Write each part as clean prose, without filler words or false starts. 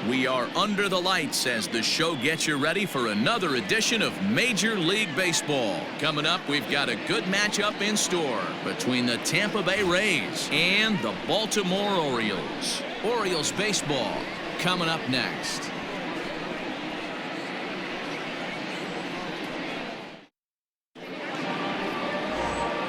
We are under the lights as the show gets you ready for another edition of Major League Baseball. Coming up, we've got a good matchup in store between the Tampa Bay Rays and the Baltimore Orioles. Orioles baseball coming up next.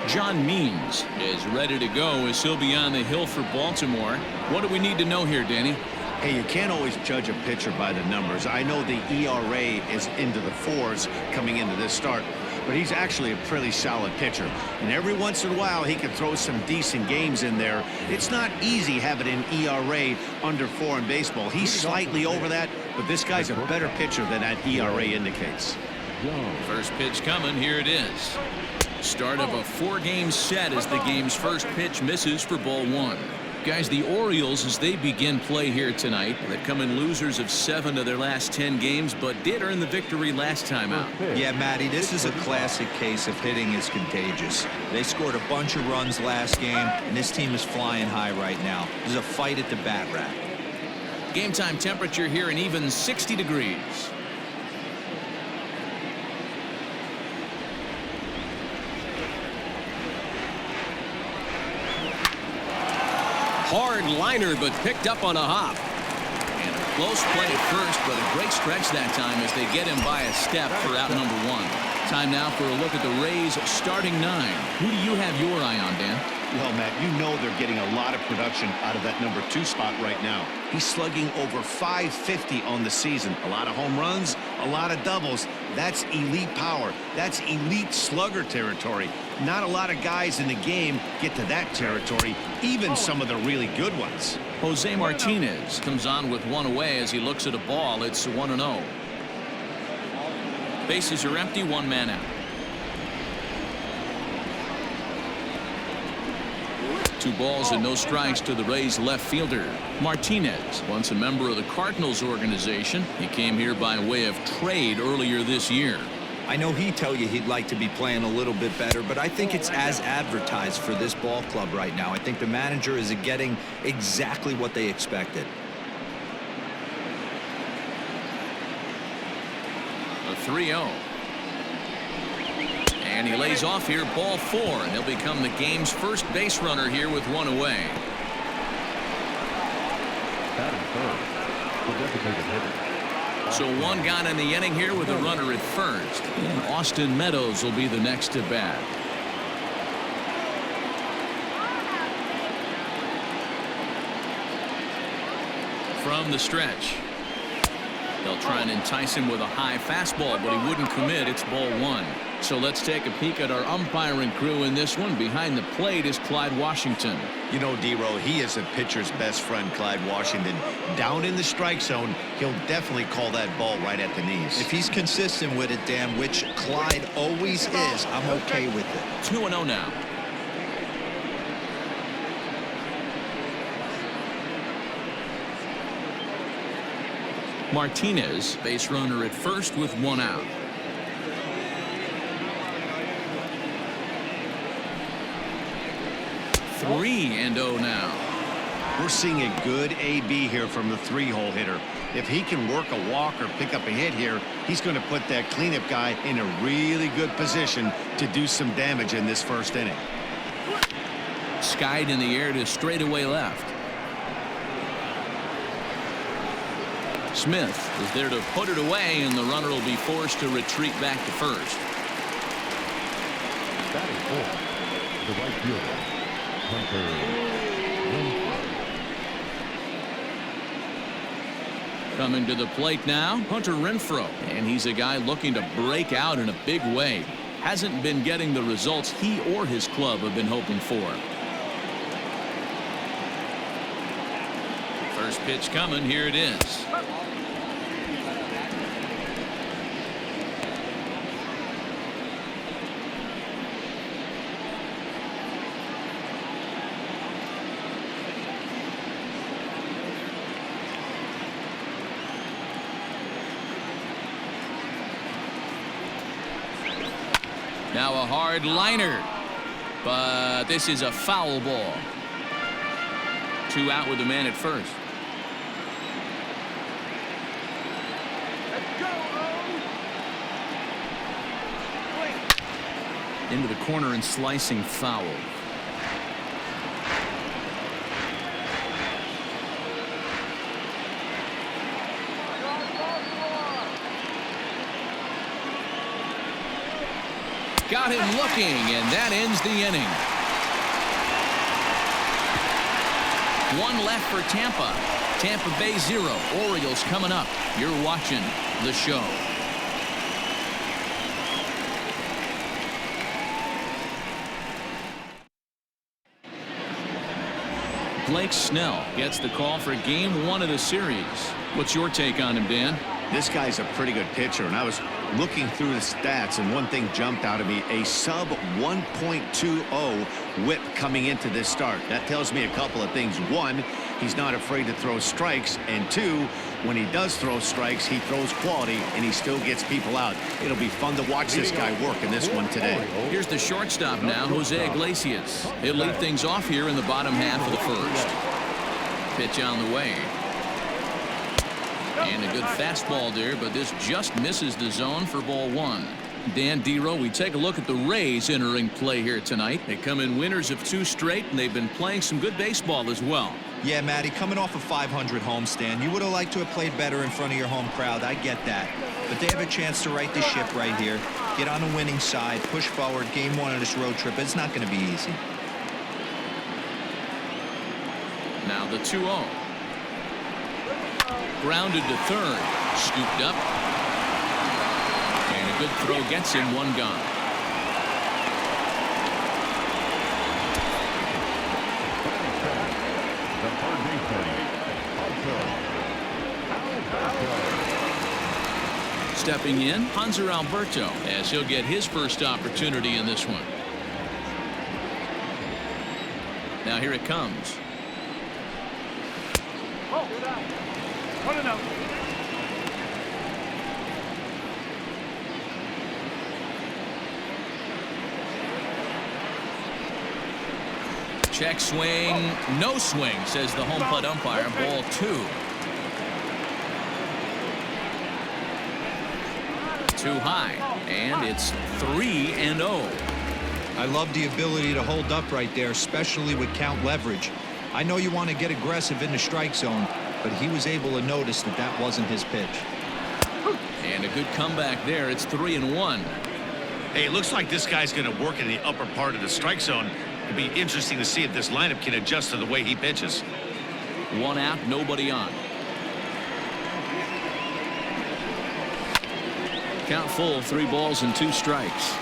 John Means is ready to go as he'll be on the hill for Baltimore. What do we need to know here, Danny? Hey, you can't always judge a pitcher by the numbers. I know the ERA is into the 4s coming into this start, but he's actually a pretty solid pitcher. And every once in a while, he can throw some decent games in there. It's not easy having an ERA under 4 in baseball. He's slightly over that, but this guy's a better pitcher than that ERA indicates. First pitch coming. Here it is. Start of a 4-game set as the game's first pitch misses for ball 1. Guys, the Orioles, as they begin play here tonight, they've come in losers of 7 of their last 10 games, but did earn the victory last time out. Yeah, Matty, this is a classic case of hitting is contagious. They scored a bunch of runs last game, and this team is flying high right now. There's a fight at the bat rack. Game time temperature here an even 60 degrees. Hard liner, but picked up on a hop. And a close play at first, but a great stretch that time as they get him by a step for out number 1. Time now for a look at the Rays starting 9. Who do you have your eye on, Dan? Well, Matt, you know they're getting a lot of production out of that number 2 spot right now. He's slugging over .550 on the season. A lot of home runs, a lot of doubles. That's elite power. That's elite slugger territory. Not a lot of guys in the game get to that territory, even some of the really good ones. Jose Martinez comes on with 1 away as he looks at a ball. It's 1-0. Bases are empty, 1 man out. 2 balls and no strikes to the Rays left fielder. Martinez, once a member of the Cardinals organization. He came here by way of trade earlier this year. I know he'd tell you he'd like to be playing a little bit better, but I think it's as advertised for this ball club right now. I think the manager is getting exactly what they expected. A 3-0. And he lays off here, ball 4, and he'll become the game's first base runner here with 1 away. So 1 gone in the inning here with a runner at first. And Austin Meadows will be the next to bat. From the stretch. They'll try and entice him with a high fastball, but he wouldn't commit. It's ball 1. So let's take a peek at our umpiring crew in this one. Behind the plate is Clyde Washington. You know, D-Row, he is a pitcher's best friend, Clyde Washington. Down in the strike zone, he'll definitely call that ball right at the knees. If he's consistent with it, Dan, which Clyde always is, I'm okay with it. 2-0 now. Martinez, base runner at first with 1 out. 3-0 now. We're seeing a good AB here from the 3-hole hitter. If he can work a walk or pick up a hit here, he's going to put that cleanup guy in a really good position to do some damage in this first inning. Skied in the air to straightaway left. Smith is there to put it away, and the runner will be forced to retreat back to first. Batting 4, the right fielder, Coming to the plate now, Hunter Renfroe, and he's a guy looking to break out in a big way. Hasn't been getting the results he or his club have been hoping for. First pitch coming. Here it is. Now a hard liner, but this is a foul ball. 2 out with the man at first. Into the corner and slicing foul. Got him looking, and that ends the inning. One left for Tampa. Tampa Bay 0. Orioles coming up. You're watching the show. Blake Snell gets the call for game 1 of the series. What's your take on him, Dan? This guy's a pretty good pitcher, and I was looking through the stats, and one thing jumped out at me: a sub 1.20 whip coming into this start. That tells me a couple of things. One, he's not afraid to throw strikes, and two, when he does throw strikes, he throws quality, and he still gets people out. It'll be fun to watch this guy work in this one today. Here's the shortstop now, Jose Iglesias. He'll lead things off here in the bottom half of the first. Pitch on the way. And a good fastball there, but this just misses the zone for ball 1. Dan, D-Row, we take a look at the Rays entering play here tonight. They come in winners of 2 straight, and they've been playing some good baseball as well. Yeah, Matty, coming off a 500 homestand, you would have liked to have played better in front of your home crowd. I get that. But they have a chance to right the ship right here. Get on the winning side, push forward, game 1 of this road trip. It's not going to be easy. Now the 2-0. Grounded to third. Scooped up. And a good throw gets him, 1 gone. Stepping in, Hanser Alberto, as he'll get his first opportunity in this one. Now here it comes. Check swing, no swing, says the home plate umpire. Ball 2. Too high, and it's 3-0. I love the ability to hold up right there, especially with count leverage. I know you want to get aggressive in the strike zone, but he was able to notice that that wasn't his pitch. And a good comeback there. It's 3-1. Hey, it looks like this guy's going to work in the upper part of the strike zone. It'll be interesting to see if this lineup can adjust to the way he pitches. 1 out, nobody on. Count full, 3 balls and 2 strikes.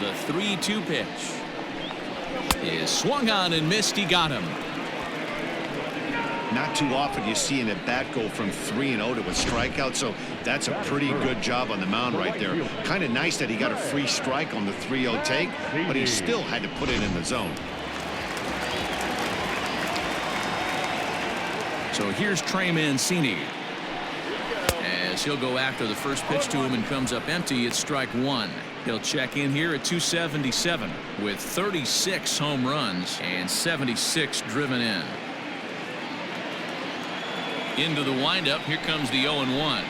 The 3-2 pitch is swung on and missed. He got him. Not too often you see an at-bat go from 3-0 to a strikeout, so that's a pretty good job on the mound right there. Kind of nice that he got a free strike on the 3-0 take, but he still had to put it in the zone. So here's Trey Mancini. As he'll go after the first pitch to him and comes up empty, it's strike 1. He'll check in here at 277 with 36 home runs and 76 driven in. Into the windup, here comes the 0-1.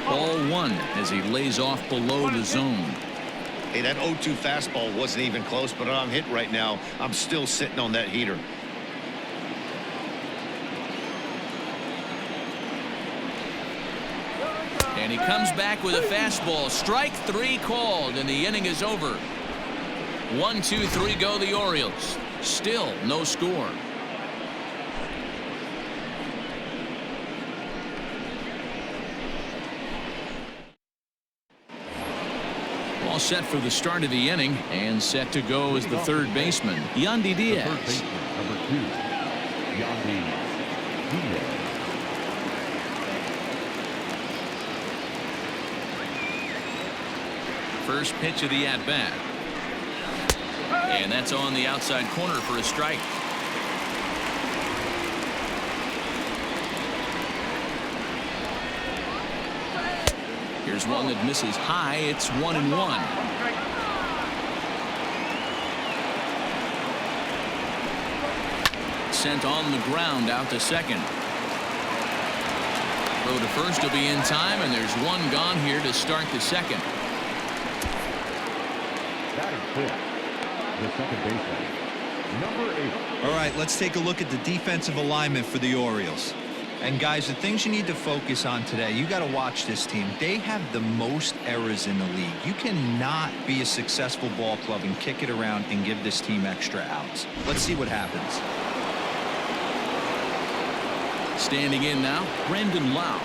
Ball 1 as he lays off below the zone. Hey, that 0-2 fastball wasn't even close, but I'm hit right now. I'm still sitting on that heater. And he comes back with a fastball. Strike 3 called, and the inning is over. 1, 2, 3 go the Orioles. Still no score. All set for the start of the inning, and set to go is the third baseman, Yandy Diaz. Third baseman, number 2, Yandi Diaz. First pitch of the at-bat. And that's on the outside corner for a strike. Here's one that misses high. It's 1-1. Sent on the ground out to second. Throw to first will be in time, and there's one gone here to start the second. Batting fifth, the second baseman, number 8. All right, let's take a look at the defensive alignment for the Orioles. And guys, the things you need to focus on today, you got to watch this team. They have the most errors in the league. You cannot be a successful ball club and kick it around and give this team extra outs. Let's see what happens. Standing in now, Brendan Lau.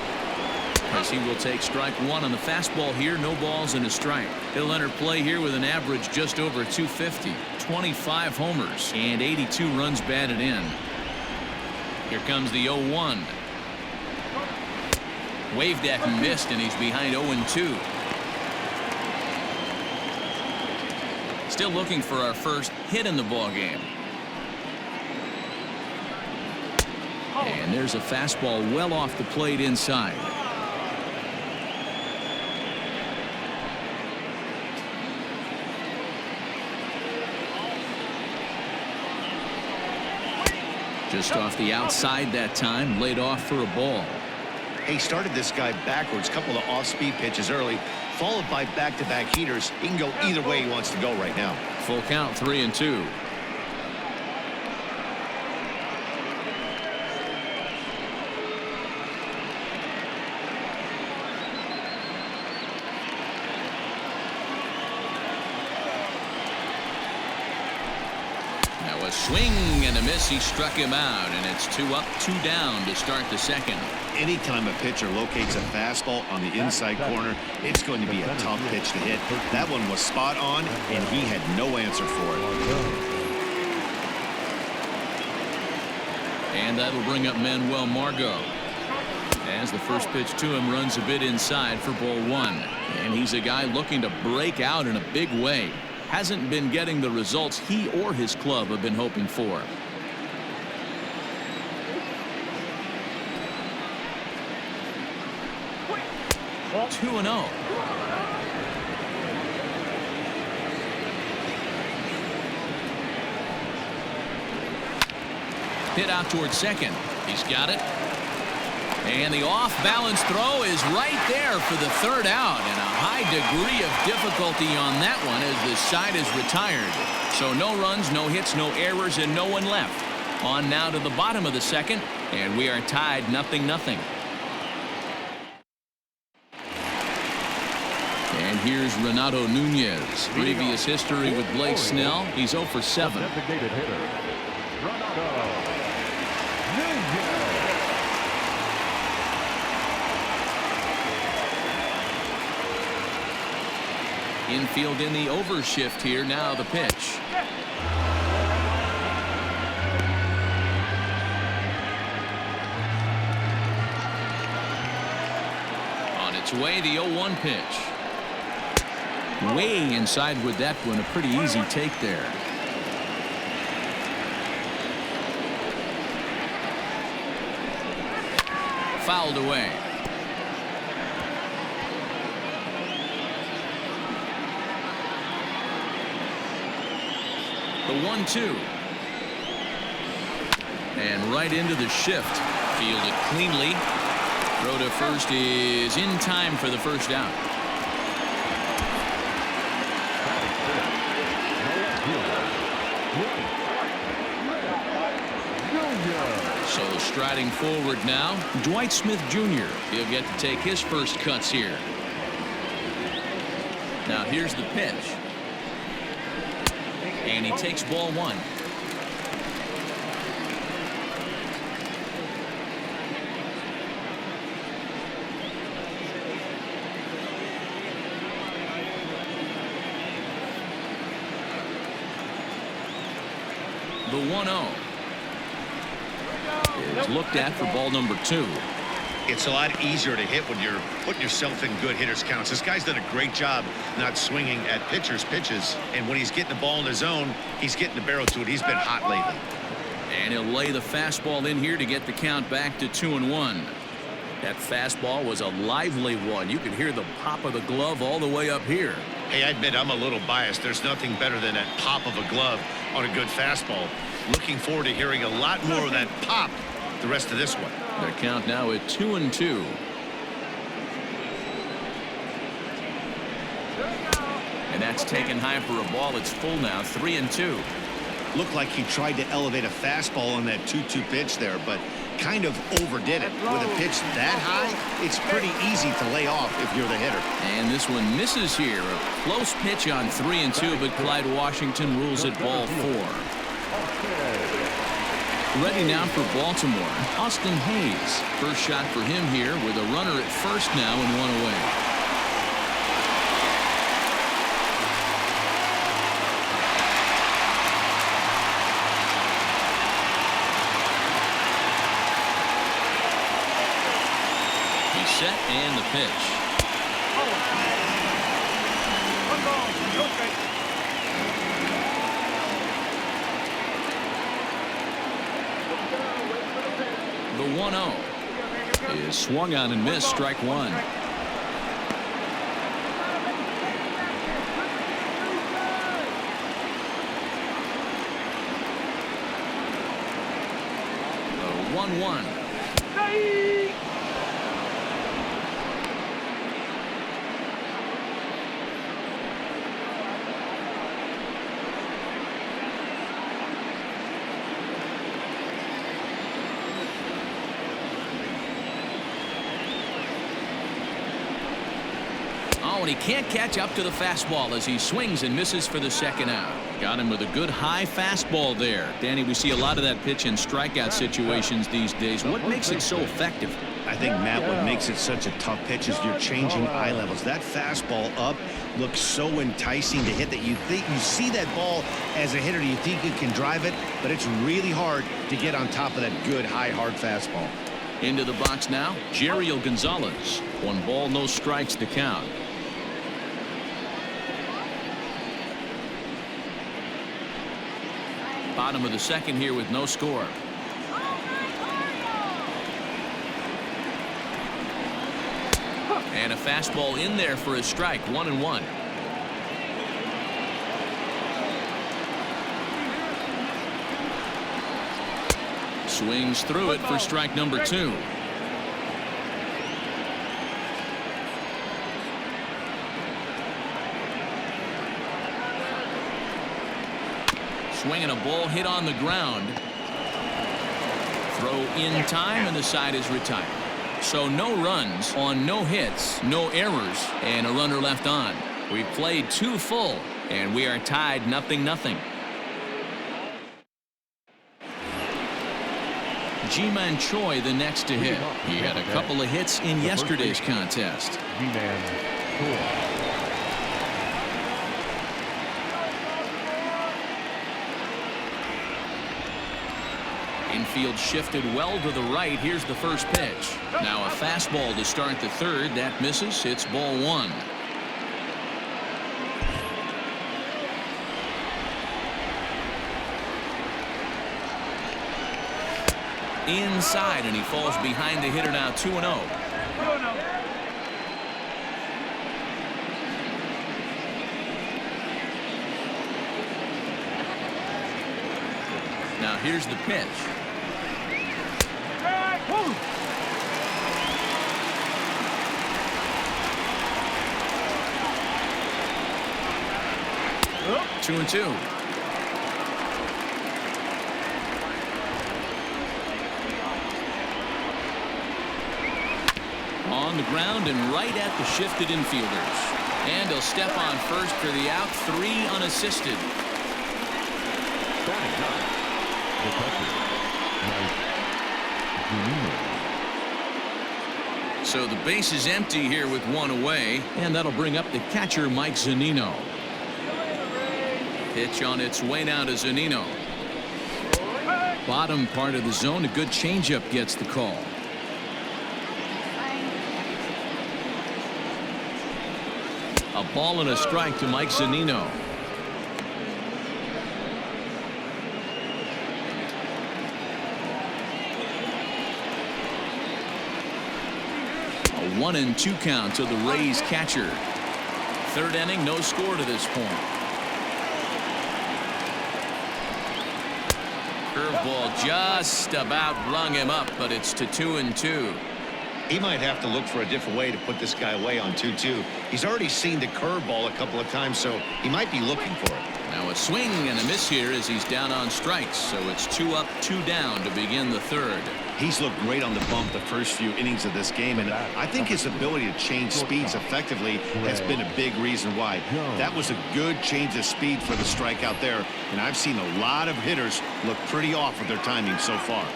As he will take strike one on the fastball here. No balls and a strike. He'll enter play here with an average just over 250, 25 homers, and 82 runs batted in. Here comes the 0-1. Waved at and missed, and he's behind 0-2. Still looking for our first hit in the ball game. And there's a fastball well off the plate inside. Just off the outside that time, laid off for a ball. He started this guy backwards, couple of off-speed pitches early, followed by back-to-back heaters. He can go either way he wants to go right now. Full count, 3-2. Swing and a miss. He struck him out, and it's 2 up, 2 down to start the second. Anytime a pitcher locates a fastball on the inside corner, it's going to be a tough pitch to hit. That one was spot on, and he had no answer for it. And that'll bring up Manuel Margot. As the first pitch to him runs a bit inside for ball one. And he's a guy looking to break out in a big way. Hasn't been getting the results he or his club have been hoping for. Well, 2-0. Hit out towards second. He's got it. And the off-balance throw is right there for the third out, and a high degree of difficulty on that one as the side is retired. So no runs, no hits, no errors, and no one left. On now to the bottom of the second, and we are tied 0-0. And here's Renato Nunez. Previous history with Blake Snell. He's 0 for 7. Designated hitter, Renato Nunez. Infield in the overshift here. Now the pitch. On its way, the 0-1 pitch. Way inside with that one. A pretty easy take there. Fouled away. The 1-2. And right into the shift. Fielded cleanly. Throw to first is in time for the first out. So striding forward now, Dwight Smith Jr. He'll get to take his first cuts here. Now here's the pitch. And he takes ball one. The 1-0 is looked at for ball number 2. It's a lot easier to hit when you're putting yourself in good hitters counts. This guy's done a great job not swinging at pitchers' pitches. And when he's getting the ball in his zone, he's getting the barrel to it. He's been hot lately. And he'll lay the fastball in here to get the count back to 2-1. That fastball was a lively one. You could hear the pop of the glove all the way up here. Hey, I admit I'm a little biased. There's nothing better than that pop of a glove on a good fastball. Looking forward to hearing a lot more of that pop the rest of this one. The count now at 2-2. And that's taken high for a ball. It's full now, 3-2. Looked like he tried to elevate a fastball on that 2-2 pitch there, but kind of overdid it. With a pitch that high, it's pretty easy to lay off if you're the hitter. And this one misses here. A close pitch on 3-2, but Clyde Washington rules it ball 4. Ready now for Baltimore, Austin Hayes. First shot for him here with a runner at first now and one away. Set and the pitch. The 1-0 is swung on and missed, strike one. The 1-1. And he can't catch up to the fastball as he swings and misses for the second out. Got him with a good high fastball there. Danny, we see a lot of that pitch in strikeout situations these days. What makes it so effective? I think, Matt, what makes it such a tough pitch is you're changing eye levels. That fastball up looks so enticing to hit that you think you see that ball as a hitter, you think you can drive it, but it's really hard to get on top of that good high hard fastball. Into the box now, Jeriel Gonzalez. 1 ball, no strikes to count. Bottom of the second here with no score. And a fastball in there for a strike, 1-1. Swings through it for strike number 2. Swinging a ball hit on the ground. Throw in time and the side is retired. So no runs on no hits, no errors, and a runner left on. We've played 2 full, and we are tied 0-0. Ji-Man Choi the next to hit. He had a couple of hits in yesterday's contest. Ji-Man Choi. Infield shifted well to the right. Here's the first pitch. Now a fastball to start the third. That misses. It's ball 1. Inside, and he falls behind the hitter now. 2-0. Now here's the pitch. 2-2. On the ground and right at the shifted infielders. And he'll step on first for the out. 3 unassisted. Starting time. The catcher, Zunino. So the base is empty here with 1 away, and that'll bring up the catcher, Mike Zunino. Pitch on its way now to Zunino. Bottom part of the zone, a good changeup gets the call. A ball and a strike to Mike Zunino. 1-2 count to the Rays catcher. Third inning, no score to this point. Curveball just about rung him up, but it's to 2-2. He might have to look for a different way to put this guy away on 2-2. He's already seen the curveball a couple of times, so he might be looking for it. Now a swing and a miss here as he's down on strikes, so it's 2 up, 2 down to begin the third. He's looked great on the bump the first few innings of this game, and I think his ability to change speeds effectively has been a big reason why. That was a good change of speed for the strikeout there, and I've seen a lot of hitters look pretty off with their timing so far.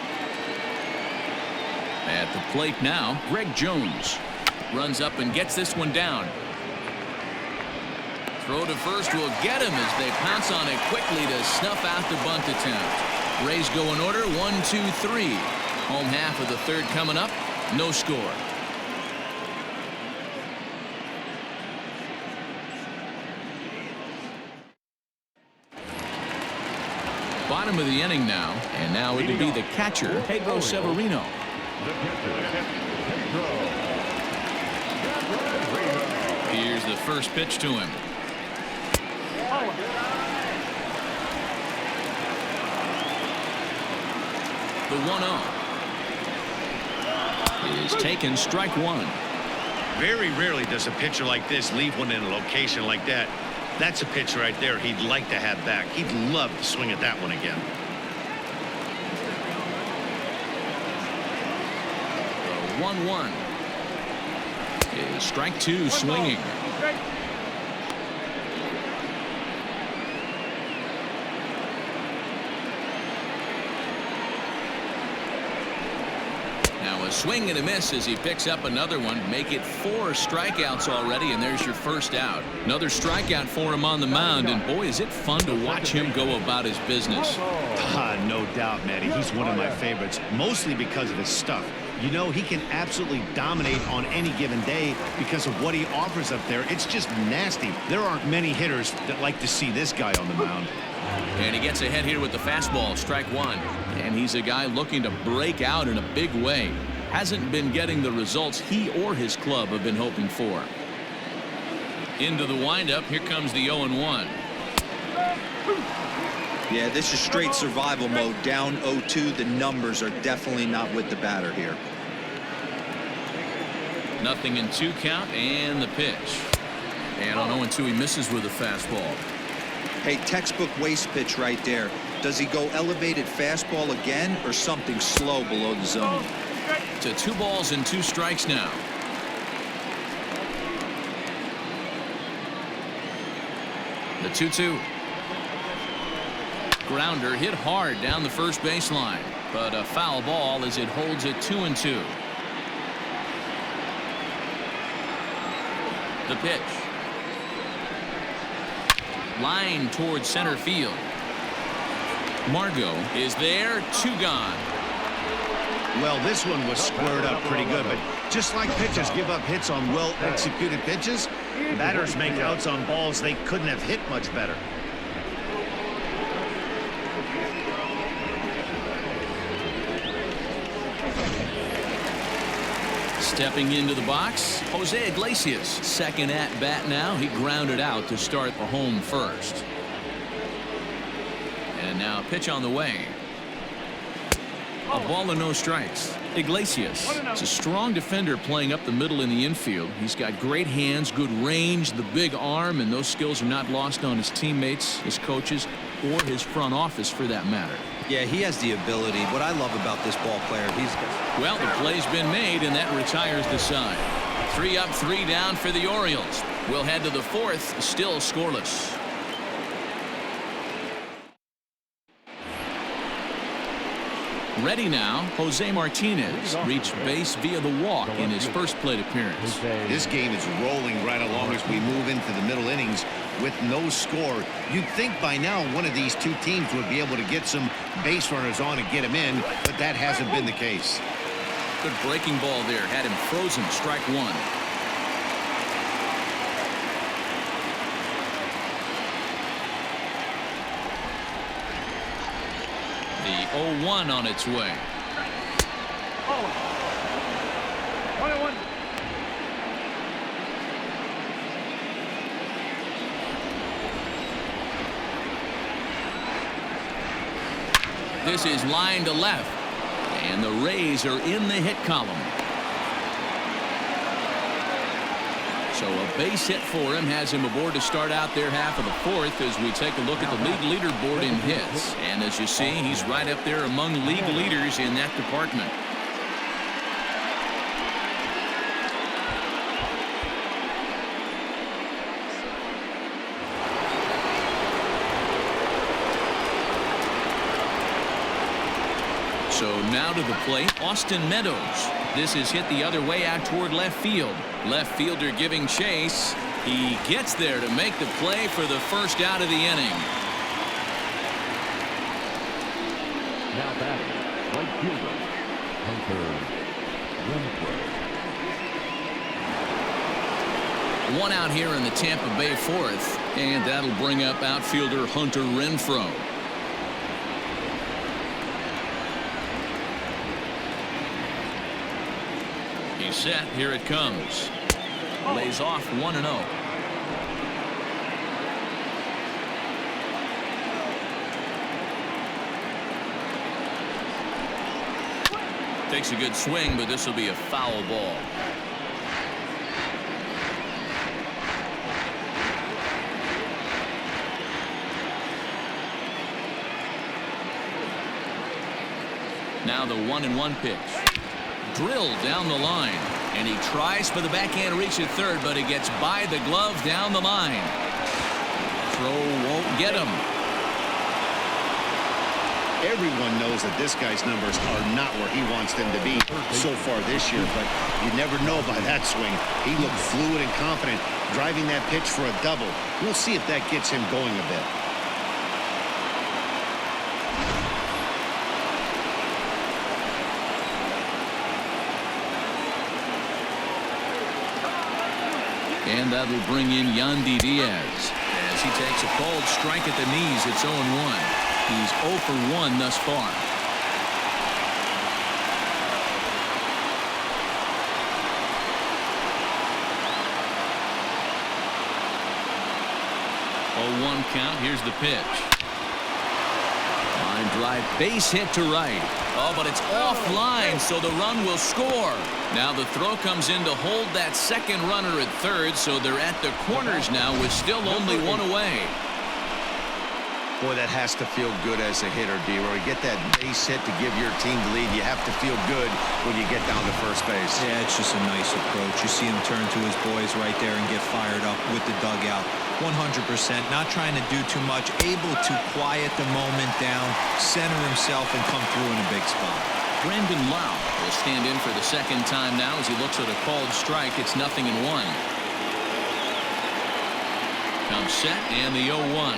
At the plate now, Greg Jones runs up and gets this one down. Throw to first will get him as they pounce on it quickly to snuff out the bunt attempt. Rays go in order, 1, 2, 3. Home half of the third coming up, no score. Bottom of the inning now, and now it'll be the catcher, Pedro Severino. Here's the first pitch to him. The 1-0 is taken, strike one. Very rarely does a pitcher like this leave one in a location like that. That's a pitch right there he'd like to have back. He'd love to swing at that one again. The 1-1 is strike two, swinging. Now a swing and a miss as he picks up another one. Make it 4 strikeouts already, and there's your first out. Another strikeout for him on the mound, and boy, is it fun to watch him go about his business. No doubt, Matty. He's one of my favorites, mostly because of his stuff. You know, he can absolutely dominate on any given day because of what he offers up there. It's just nasty. There aren't many hitters that like to see this guy on the mound. And he gets ahead here with the fastball, strike one. And he's a guy looking to break out in a big way. Hasn't been getting the results he or his club have been hoping for. Into the windup, here comes the 0-1. Yeah, this is straight survival mode. Down 0-2. The numbers are definitely not with the batter here. Nothing in 2 count, and the pitch. And on 0-2, he misses with a fastball. Hey, textbook waste pitch right there. Does he go elevated fastball again or something slow below the zone? To 2 balls and 2 strikes now. The 2-2. Grounder hit hard down the first baseline, but a foul ball as it holds it 2-2. The pitch. Line towards center field. Margot is there, 2 gone. Well, this one was squared up pretty good, but just like pitchers give up hits on well-executed pitches, batters make outs on balls they couldn't have hit much better. Stepping into the box, Jose Iglesias. Second at bat now. He grounded out to start the home first. And now a pitch on the way. A ball and no strikes. Iglesias is a strong defender playing up the middle in the infield. He's got great hands, good range, the big arm, and those skills are not lost on his teammates, his coaches, or his front office for that matter. Yeah, he has the ability. What I love about this ball player, well, the play's been made, and that retires the side. 3 up, 3 down for the Orioles. We'll head to the 4th, still scoreless. Ready now, Jose Martinez reached base via the walk in his first plate appearance. This game is rolling right along as we move into the middle innings with no score. You'd think by now one of these 2 teams would be able to get some base runners on and get him in, but that hasn't been the case. Good breaking ball there, had him frozen, strike one. The 0-1 on its way. This is line to left. And the Rays are in the hit column. So a base hit for him has him aboard to start out their half of the fourth as we take a look at the league leaderboard in hits. And as you see, he's right up there among league leaders in that department. So now to the plate, Austin Meadows. This is hit the other way out toward left field. Left fielder giving chase. He gets there to make the play for the first out of the inning. Now batting, right fielder, Hunter Renfroe. One out here in the Tampa Bay fourth, and that'll bring up outfielder Hunter Renfroe. He's set. Here it comes. Lays off 1-0. Takes a good swing, but this will be a foul ball. Now the 1-1 pitch. Drilled down the line, and he tries for the backhand reach at third, but it gets by the glove down the line. Throw won't get him. Everyone knows that this guy's numbers are not where he wants them to be so far this year, but you never know by that swing. He looked fluid and confident, driving that pitch for a double. We'll see if that gets him going a bit. And that'll bring in Yandy Diaz as he takes a cold strike at the knees. It's 0-1. He's 0 for 1 thus far. Oh, 1 count. Here's the pitch. Line drive, base hit to right. Oh, but it's offline, so the run will score. Now the throw comes in to hold that second runner at third, so they're at the corners now with still only 1 away. Boy, that has to feel good as a hitter, D-Roy. Get that base hit to give your team the lead. You have to feel good when you get down to first base. Yeah, it's just a nice approach. You see him turn to his boys right there and get fired up with the dugout. 100%, not trying to do too much, able to quiet the moment down, center himself, and come through in a big spot. Brandon Lau will stand in for the second time now as he looks at a called strike. It's 0-1. Comes set and the 0-1.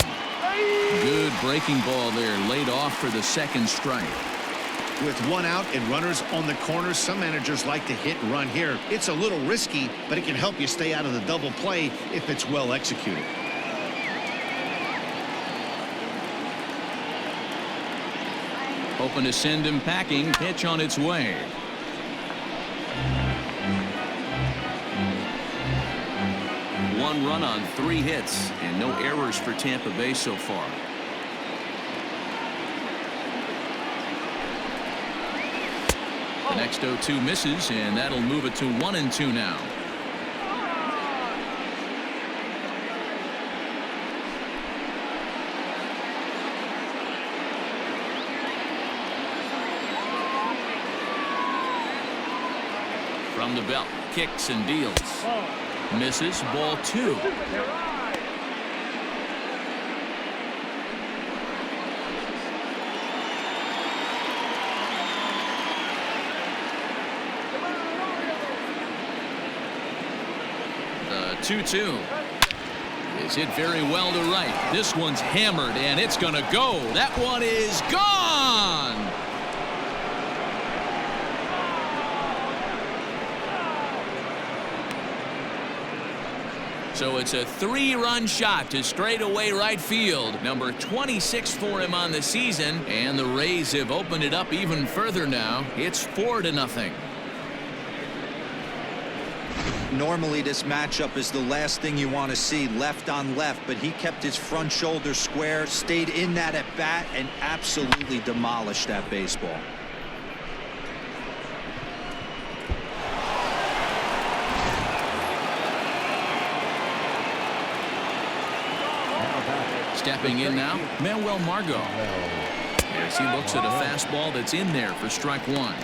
Good breaking ball there, laid off for the second strike. With 1 out and runners on the corners, some managers like to hit and run here. It's a little risky, but it can help you stay out of the double play if it's well executed. Hoping to send him packing. Pitch on its way. One run on 3 hits and no errors for Tampa Bay so far. The next 0-2 misses, and that'll move it to 1-2 now. From the belt, kicks and deals. Misses, ball 2. The 2-2 is hit very well to right. This one's hammered, and it's going to go. That one is gone. So it's a 3-run shot to straightaway right field. Number 26 for him on the season, and the Rays have opened it up even further now. It's 4-0. Normally this matchup is the last thing you want to see, left on left, but he kept his front shoulder square, stayed in that at bat, and absolutely demolished that baseball. Stepping in now, Manuel Margot, as he looks at a fastball that's in there for strike one.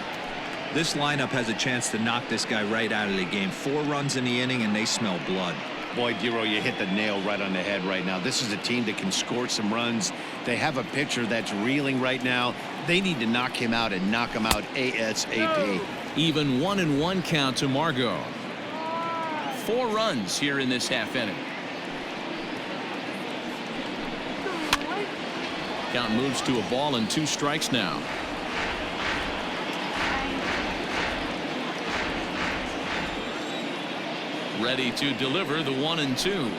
This lineup has a chance to knock this guy right out of the game. 4 runs in the inning, and they smell blood. Boy, Dero, you hit the nail right on the head right now. This is a team that can score some runs. They have a pitcher that's reeling right now. They need to knock him out and knock him out ASAP. Even 1-1 count to Margot. 4 runs here in this half inning. Count moves to a ball and 2 strikes now. Ready to deliver the 1-2.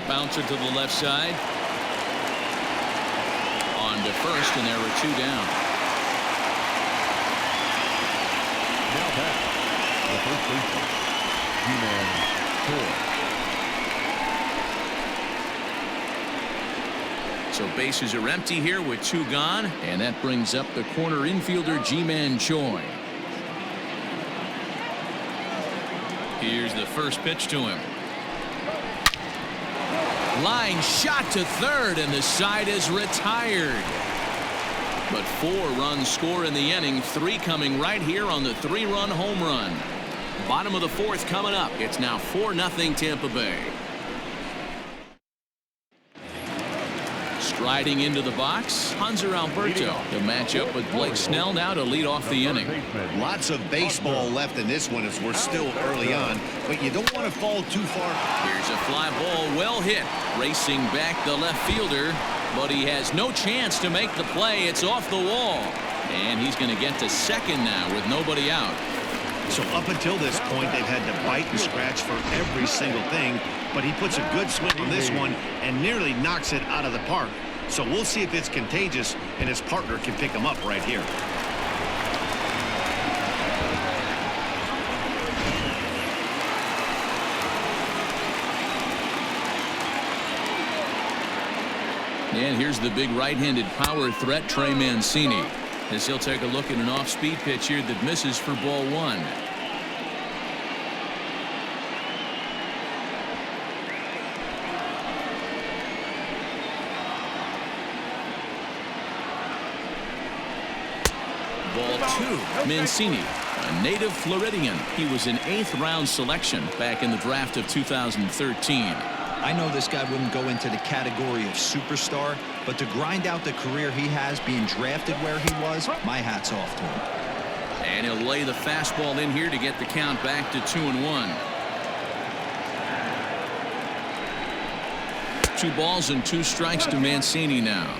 Bouncer to the left side. On to first, and there are 2 down. Now back, the first baseman, G-Man Choi. So bases are empty here with 2 gone, and that brings up the corner infielder Ji-Man Choi. Here's the first pitch to him. Line shot to third, and the side is retired. But 4 runs score in the inning, 3 coming right here on the 3-run home run. Bottom of the 4th coming up. It's now 4-0 Tampa Bay. Striding into the box, Hanser Alberto. The matchup with Blake Snell now to lead off the inning. Lots of baseball left in this one as we're still early on, but you don't want to fall too far. Here's a fly ball, well hit. Racing back the left fielder, but he has no chance to make the play. It's off the wall. And he's going to get to second now with nobody out. So up until this point, they've had to bite and scratch for every single thing, but he puts a good swing on this one and nearly knocks it out of the park. So we'll see if it's contagious and his partner can pick him up right here. And here's the big right-handed power threat, Trey Mancini, as he'll take a look at an off-speed pitch here that misses for ball 1. Ball 2, Mancini, a native Floridian. He was an 8th-round selection back in the draft of 2013. I know this guy wouldn't go into the category of superstar, but to grind out the career he has being drafted where he was, my hat's off to him. And he'll lay the fastball in here to get the count back to 2-1. 2 balls and 2 strikes to Mancini now.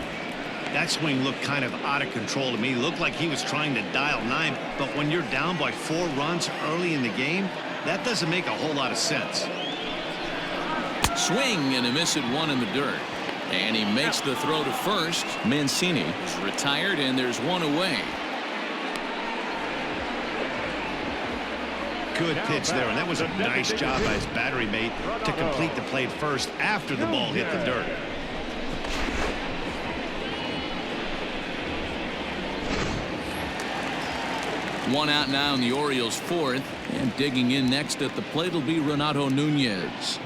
That swing looked kind of out of control to me. Looked like he was trying to dial 9, but when you're down by 4 runs early in the game, that doesn't make a whole lot of sense. Swing and a miss at 1 in the dirt. And he makes the throw to first. Mancini is retired, and there's 1 away. Good pitch there, and that was a nice job by his battery mate to complete the play first after the ball hit the dirt. One out now in the Orioles' 4th, and digging in next at the plate will be Renato Nunez.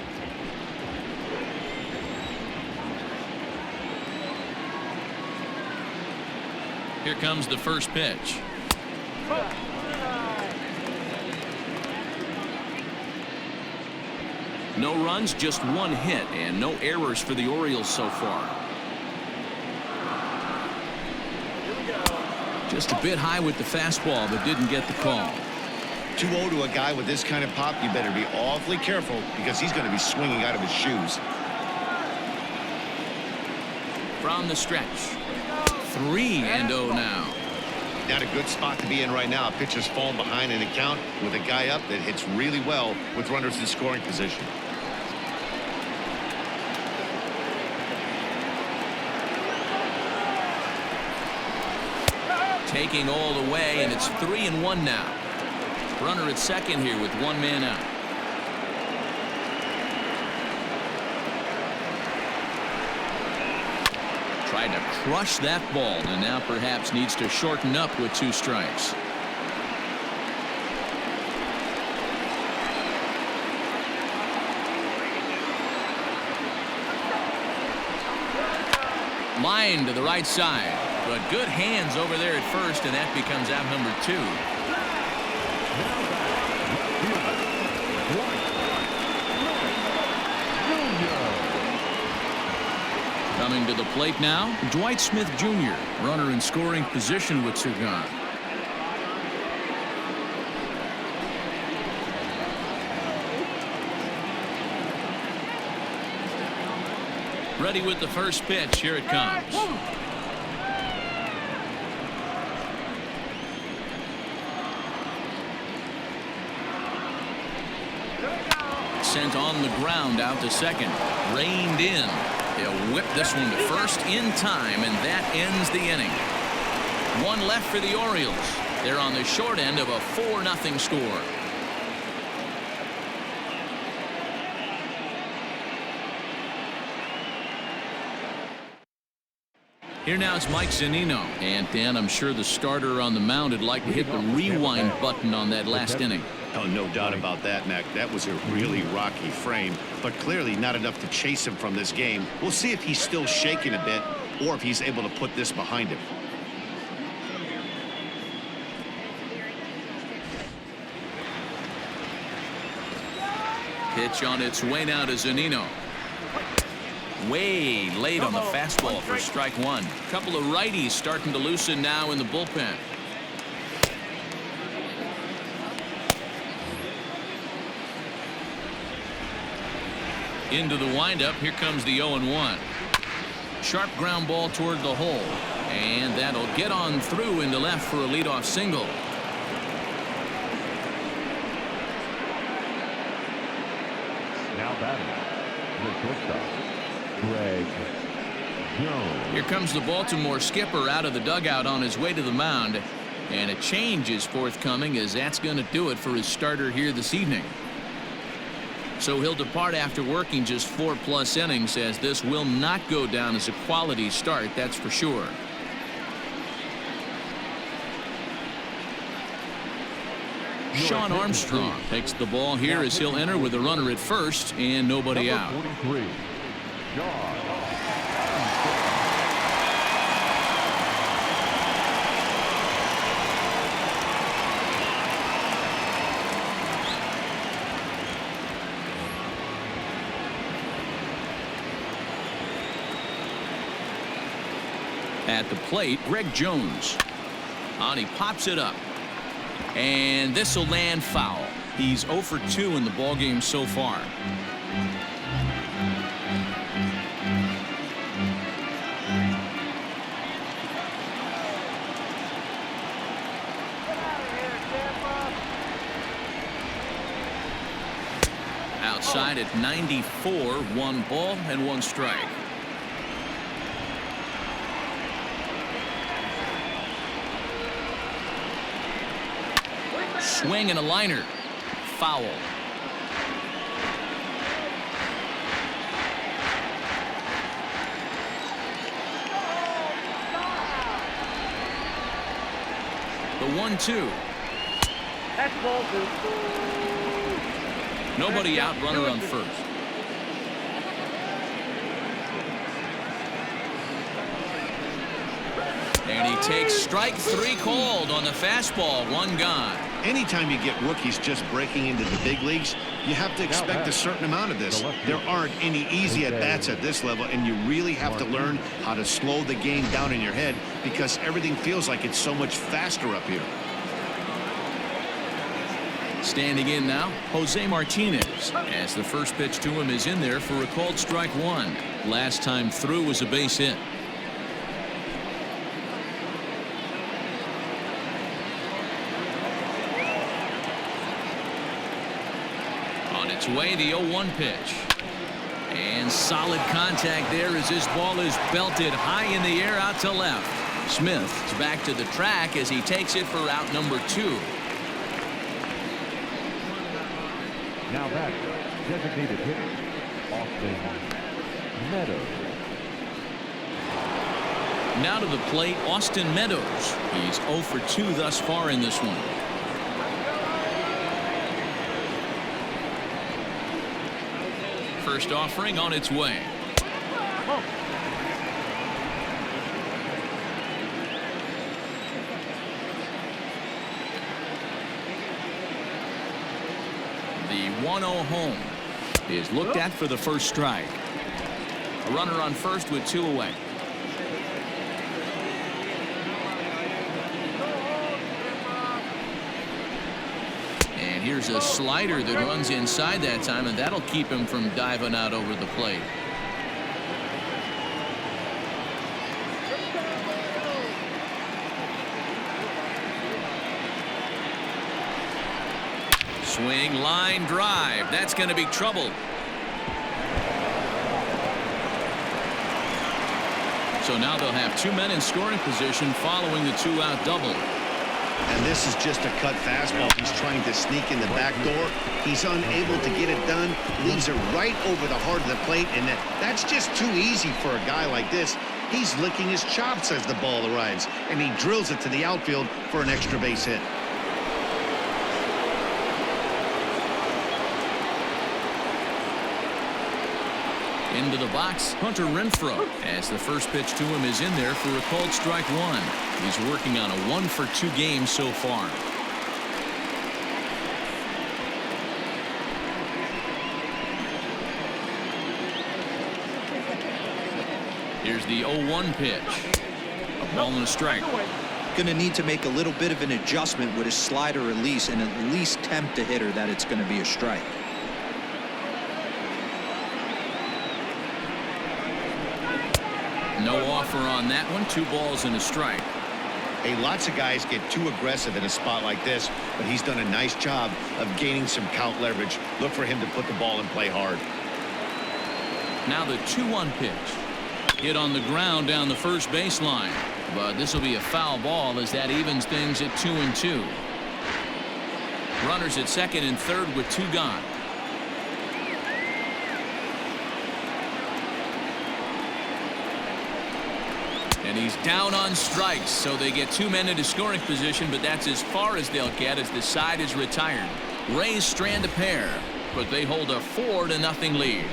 Here comes the first pitch. No runs, just 1 hit, and no errors for the Orioles so far. Just a bit high with the fastball, but didn't get the call. 2-0 to a guy with this kind of pop, you better be awfully careful because he's going to be swinging out of his shoes. from the stretch. 3-0 now. Not a good spot to be in right now. Pitcher's falling behind in the count with a guy up that hits really well with runners in scoring position. Taking all the way, and it's 3-1 now. Runner at second here with one man out. Tried to crush that ball, and now perhaps needs to shorten up with 2 strikes. Line to the right side, but good hands over there at first, and that becomes out number 2. Coming to the plate now, Dwight Smith Jr., runner in scoring position with 2 gone. Ready with the first pitch. Here it comes. Sent on the ground out to second. Reined in. He'll whip this one to first in time, and that ends the inning. 1 left for the Orioles. They're on the short end of a 4-0 score. Here now is Mike Zunino. And Dan, I'm sure the starter on the mound would like to hit the rewind button on that last inning. Oh, no doubt about that, Mac. That was a really rocky frame, but clearly not enough to chase him from this game. We'll see if he's still shaking a bit or if he's able to put this behind him. Pitch on its way now to Zunino. Way late on the fastball for strike 1. Couple of righties starting to loosen now in the bullpen. Into the windup. Here comes the 0-1. Sharp ground ball toward the hole, and that'll get on through into left for a leadoff single. Now batting, the shortstop, Greg Jones. Here comes the Baltimore skipper out of the dugout on his way to the mound, and a change is forthcoming, as that's going to do it for his starter here this evening. So he'll depart after working just 4+ innings, as this will not go down as a quality start, that's for sure. Sean Armstrong takes the ball here as he'll enter with a runner at first and nobody out. 43, Sean. At the plate, Greg Jones. On, he pops it up. And this will land foul. He's 0 for 2 in the ballgame so far. Outside at 94, 1 ball and 1 strike. Swing and a liner. Foul. The 1-2. Nobody out, runner on first. And he takes strike 3 called on the fastball. 1 gone. Anytime you get rookies just breaking into the big leagues, you have to expect a certain amount of this. There aren't any easy at-bats at this level, and you really have to learn how to slow the game down in your head, because everything feels like it's so much faster up here. Standing in now, Jose Martinez, as the first pitch to him is in there for a called strike 1. Last time through was a base hit. On its way, the 0-1 pitch. And solid contact there as this ball is belted high in the air out to left. Smith is back to the track as he takes it for out number 2. Now back, designated hitter, Austin Meadows. Now to the plate, Austin Meadows. He's 0 for 2 thus far in this one. First offering on its way. The 1-0 home is looked at for the first strike. A runner on first with 2 away. And here's a slider that runs inside that time, and that'll keep him from diving out over the plate. Swing, line drive. That's going to be trouble. So now they'll have 2 men in scoring position following the 2-out double. And this is just a cut fastball. He's trying to sneak in the back door. He's unable to get it done. Leaves it right over the heart of the plate, and that's just too easy for a guy like this. He's licking his chops as the ball arrives, and he drills it to the outfield for an extra base hit. Into the box, Hunter Renfroe, as the first pitch to him is in there for a called strike 1. He's working on a 1 for 2 game so far. Here's the 0-1 pitch. A ball and a strike. Going to need to make a little bit of an adjustment with his slider release and at least tempt the hitter that it's going to be a strike. No offer on that one. 2 balls and a strike. Hey, lots of guys get too aggressive in a spot like this, but he's done a nice job of gaining some count leverage. Look for him to put the ball in play hard. Now the 2-1 pitch. Hit on the ground down the first baseline. But this will be a foul ball as that evens things at 2-2. Runners at second and third with 2 gone. And he's down on strikes, so they get 2 men into scoring position, but that's as far as they'll get as the side is retired. Rays strand a pair, but they hold a 4-0 lead.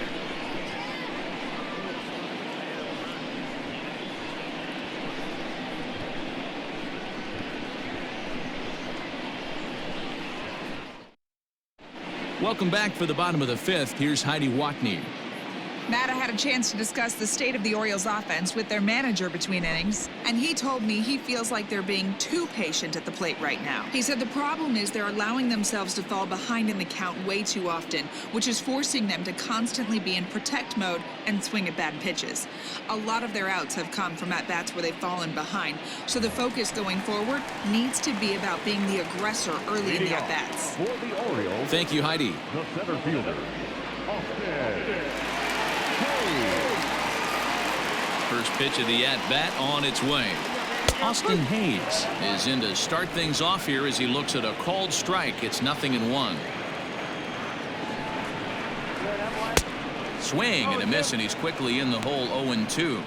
Welcome back for the bottom of the 5th. Here's Heidi Watney. Matt, I had a chance to discuss the state of the Orioles offense with their manager between innings, and he told me he feels like they're being too patient at the plate right now. He said the problem is they're allowing themselves to fall behind in the count way too often, which is forcing them to constantly be in protect mode and swing at bad pitches. A lot of their outs have come from at-bats where they've fallen behind, so the focus going forward needs to be about being the aggressor early in the at-bats. For the Orioles, Thank you, Heidi. the center fielder, Austin. First pitch of the at-bat on its way. Austin Hayes is in to start things off here as he looks at a called strike. It's 0-1. Swing and a miss, and he's quickly in the hole 0-2.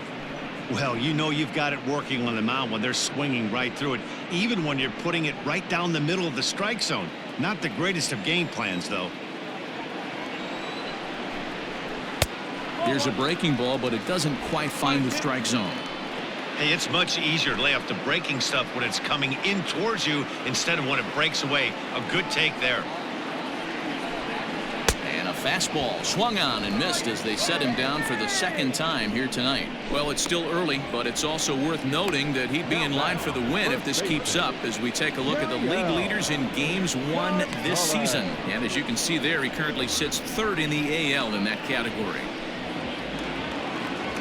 Well, you know you've got it working on the mound when they're swinging right through it, even when you're putting it right down the middle of the strike zone. Not the greatest of game plans, though. Here's a breaking ball, but it doesn't quite find the strike zone. Hey, it's much easier to lay off the breaking stuff when it's coming in towards you instead of when it breaks away. A good take there. And a fastball swung on and missed as they set him down for the 2nd time here tonight. Well, it's still early, but it's also worth noting that he'd be in line for the win if this keeps up as we take a look at the league leaders in games won this season. And as you can see there, he currently sits 3rd in the AL in that category.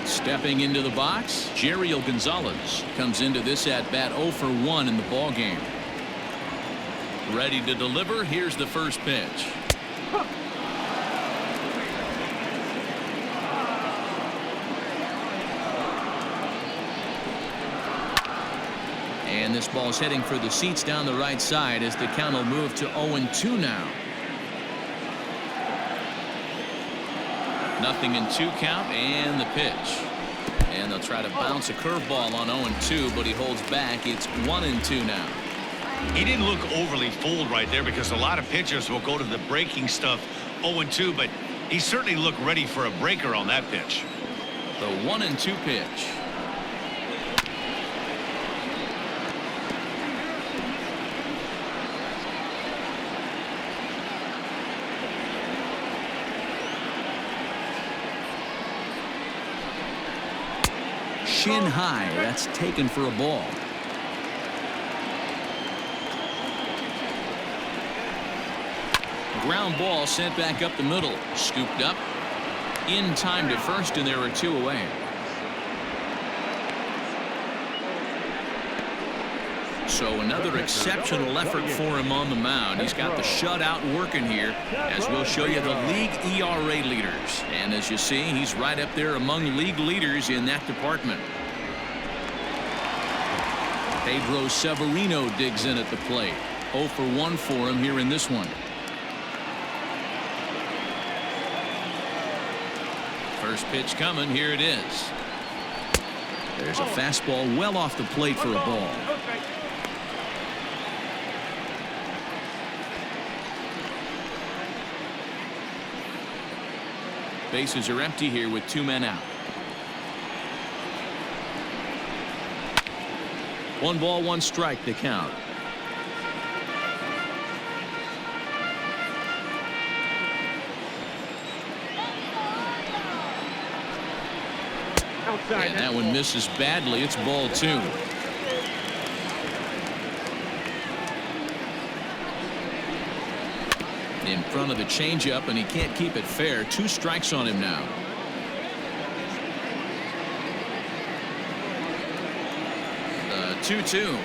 Stepping into the box, Jeriel Gonzalez comes into this at-bat 0 for 1 in the ballgame. Ready to deliver. Here's the first pitch. And this ball's heading for the seats down the right side as the count will move to 0-2 now. 0-2 count and the pitch. And they'll try to bounce a curveball on 0-2, but he holds back. It's 1-2 now. He didn't look overly fooled right there because a lot of pitchers will go to the breaking stuff 0-2, but he certainly looked ready for a breaker on that pitch. The 1-2 pitch. Shin high. That's taken for a ball. Ground ball sent back up the middle. Scooped up. In time to first, and there are 2 away. So another exceptional effort for him on the mound. He's got the shutout working here, as we'll show you the league ERA leaders. And as you see, he's right up there among league leaders in that department. Pedro Severino digs in at the plate. 0 for 1 for him here in this one. First pitch coming. Here it is. There's a fastball well off the plate for a ball. Bases are empty here with 2 men out. 1 ball, 1 strike to count. And that one misses badly. It's ball 2. In front of the changeup, and he can't keep it fair. 2 strikes on him now. The 2-2.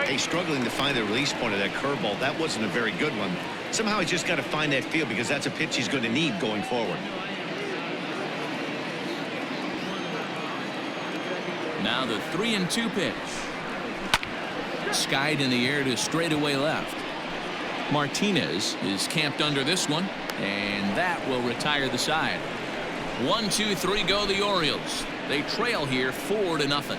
He's struggling to find the release point of that curveball. That wasn't a very good one. Somehow he's just got to find that feel because that's a pitch he's going to need going forward. Now the 3-2 pitch. Skied in the air to straightaway left. Martinez is camped under this one, and that will retire the side. 1, 2, 3 go the Orioles. They trail here 4-0.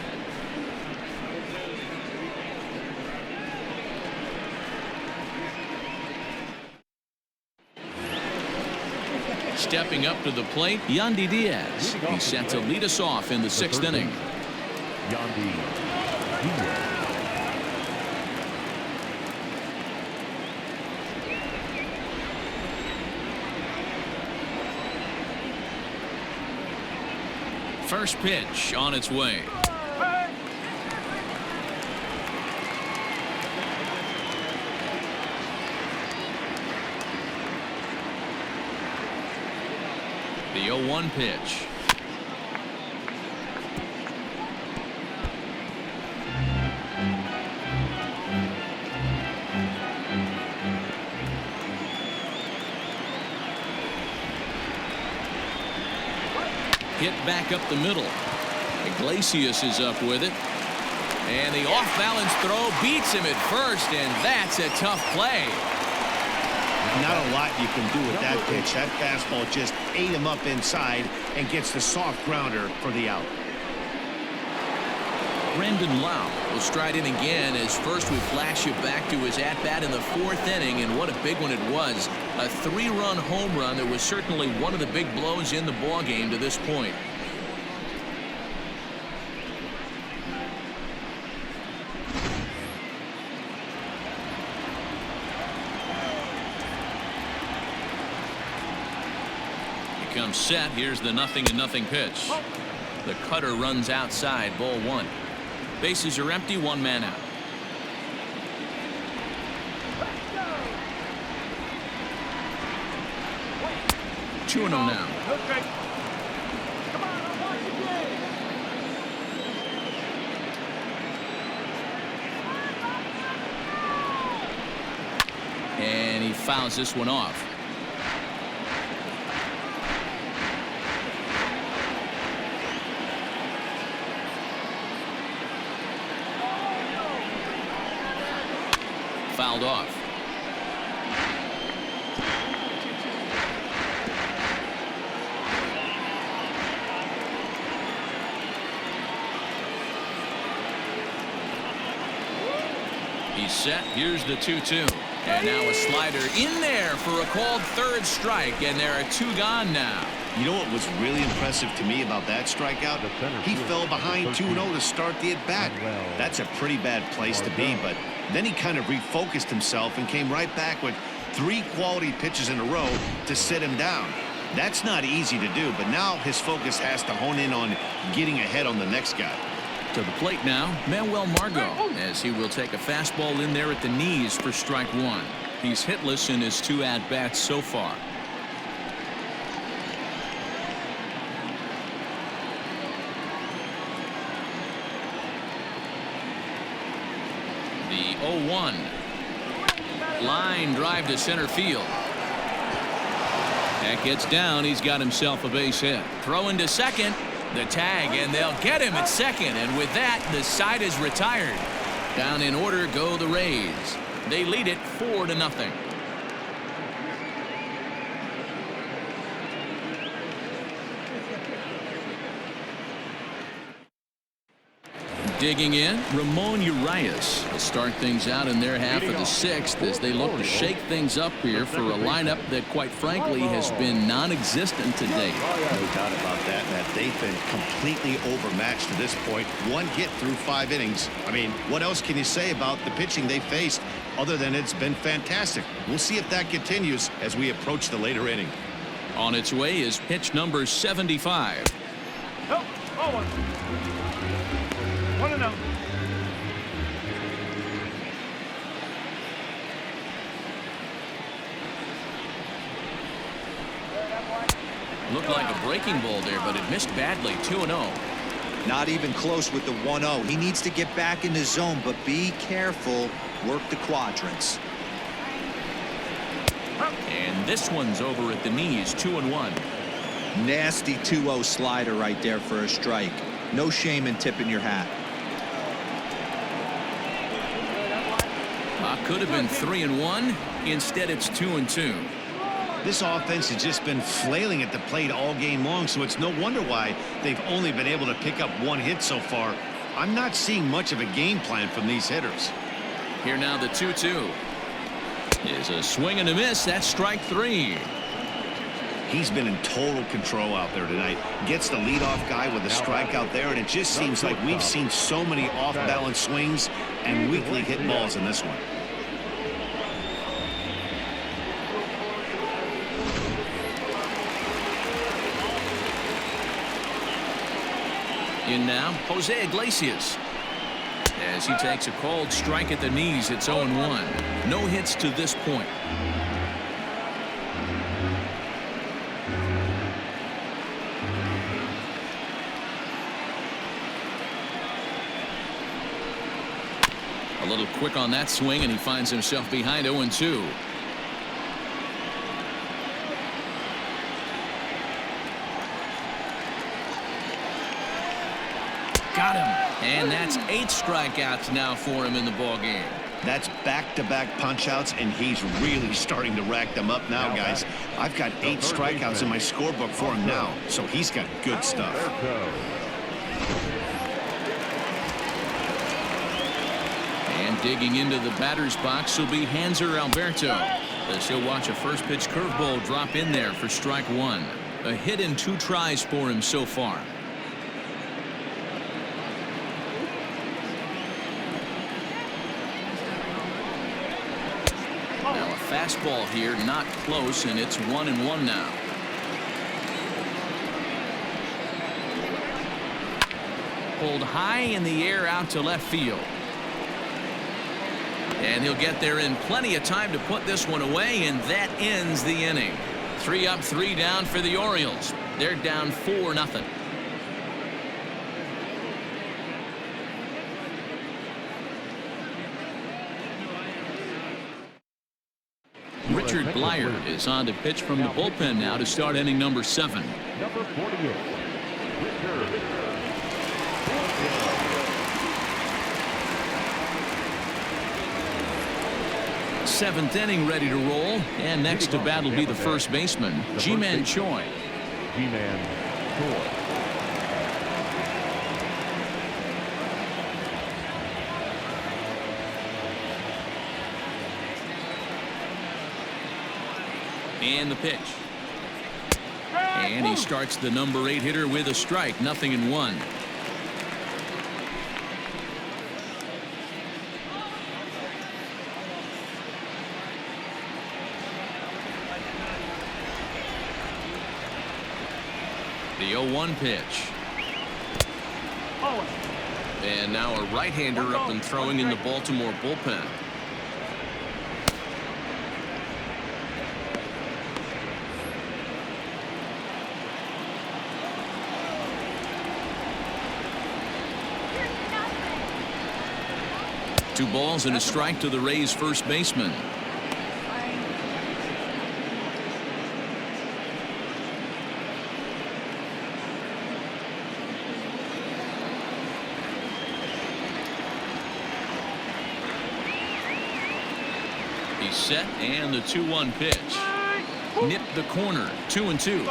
Stepping up to the plate, Yandy Diaz. He's set to lead us off in the 6th inning. Yandi Diaz. First pitch on its way. The 0-1 pitch. Hit back up the middle. Iglesias is up with it. And the off-balance throw beats him at first, and that's a tough play. Not a lot you can do with that pitch. That fastball just ate him up inside and gets the soft grounder for the out. Brendan Lau will stride in again as first we flash you back to his at-bat in the 4th inning, and what a big one it was. A 3-run home run that was certainly one of the big blows in the ballgame to this point. Comes set. Here's the 0-0 pitch. The cutter runs outside. Ball 1. Bases are empty. 1 man out. Two and 0 now. he fouls this one off. Fouled off. He's set. Here's the 2-2. And now a slider in there for a called third strike, and there are 2 gone now. You know what was really impressive to me about that strikeout? He fell behind 2-0 to start the at-bat. That's a pretty bad place to be, but then he kind of refocused himself and came right back with 3 quality pitches in a row to sit him down. That's not easy to do, but now his focus has to hone in on getting ahead on the next guy. To the plate now, Manuel Margot, as he will take a fastball in there at the knees for strike 1. He's hitless in his 2 at-bats so far. The 0-1. Line drive to center field. That gets down. He's got himself a base hit. Throwing to second. The tag, and they'll get him at second. And with that, the side is retired. Down in order go the Rays. They lead it 4-0. Digging in, Ramon Urias will start things out in their half of the 6th as they look to shake things up here for a lineup that, quite frankly, has been non-existent to date. No doubt about that, Matt. They've been completely overmatched to this point. 1 hit through 5 innings. I mean, what else can you say about the pitching they faced other than it's been fantastic? We'll see if that continues as we approach the later inning. On its way is pitch number 75. Oh, 1-0. Looked like a breaking ball there, but it missed badly. 2-0. Not even close with the 1-0. He needs to get back in the zone, but be careful. Work the quadrants. And this one's over at the knees. 2-1. Nasty 2-0 slider right there for a strike. No shame in tipping your hat. Could have been 3-1. Instead, it's 2-2. This offense has just been flailing at the plate all game long, so it's no wonder why they've only been able to pick up 1 hit so far. I'm not seeing much of a game plan from these hitters. Here now the 2-2 is a swing and a miss. That's strike 3. He's been in total control out there tonight. Gets the leadoff guy with a strikeout there, and it just seems like we've seen so many off-balance swings and weakly hit balls in this one. In now, Jose Iglesias. As he takes a called strike at the knees, it's 0-1. No hits to this point. A little quick on that swing, and he finds himself behind 0-2. Got him. And that's 8 strikeouts now for him in the ballgame. That's back-to-back punch-outs, and he's really starting to rack them up now, guys. I've got 8 strikeouts in my scorebook for him now, so he's got good stuff. And digging into the batter's box will be Hanser Alberto, as he'll watch a first pitch curveball drop in there for strike 1. A hit in 2 tries for him so far. Now a fastball here, not close, and it's 1-1 now. Pulled high in the air out to left field. And he'll get there in plenty of time to put this one away, and that ends the inning. 3 up, 3 down for the Orioles. They're down 4-0. Richard Blyer is on to pitch from the bullpen now to start inning number 7. Number 48, Richard. Seventh inning ready to roll, and next to bat will be the first baseman, Ji-Man Choi. Ji-Man Choi. And the pitch. And he starts the number 8 hitter with a strike, 0-1. The 0-1 pitch. And now a right-hander up and throwing in the Baltimore bullpen. Two balls and a strike to the Rays first baseman. He's set, and the 2-1 pitch. Nipped the corner, 2-2.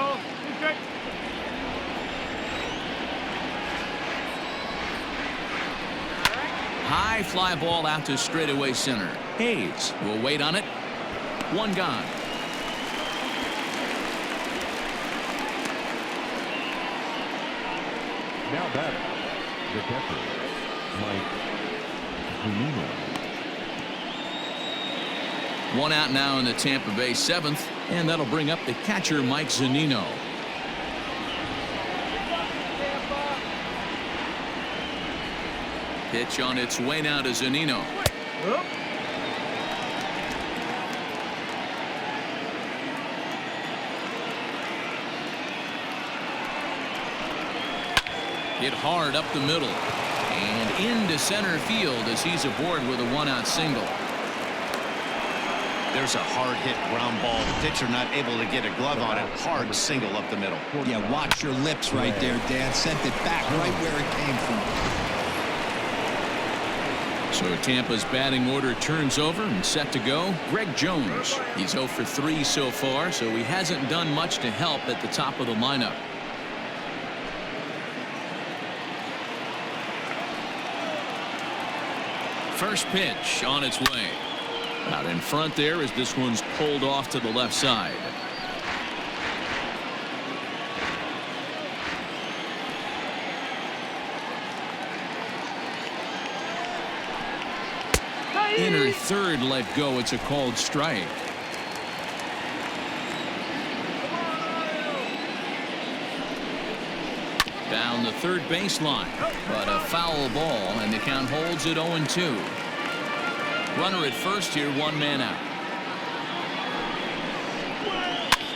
High fly ball out to straightaway center. Hayes will wait on it. One gone. Now batting, the catcher, Zunino. One out now in the Tampa Bay 7th, and that'll bring up the catcher, Mike Zunino. Pitch on its way now to Zunino. Hit hard up the middle and into center field as he's aboard with a 1-out single. There's a hard hit ground ball. The pitcher not able to get a glove on it. Hard single up the middle. Yeah, watch your lips right there, Dan. Sent it back right where it came from. So Tampa's batting order turns over and set to go. Greg Jones. He's 0 for 3 so far, so he hasn't done much to help at the top of the lineup. First pitch on its way. Out in front there as this one's pulled off to the left side. Inner third let go. It's a called strike. Down the third baseline, but a foul ball, and the count holds at 0-2. Runner at first here, 1 man out.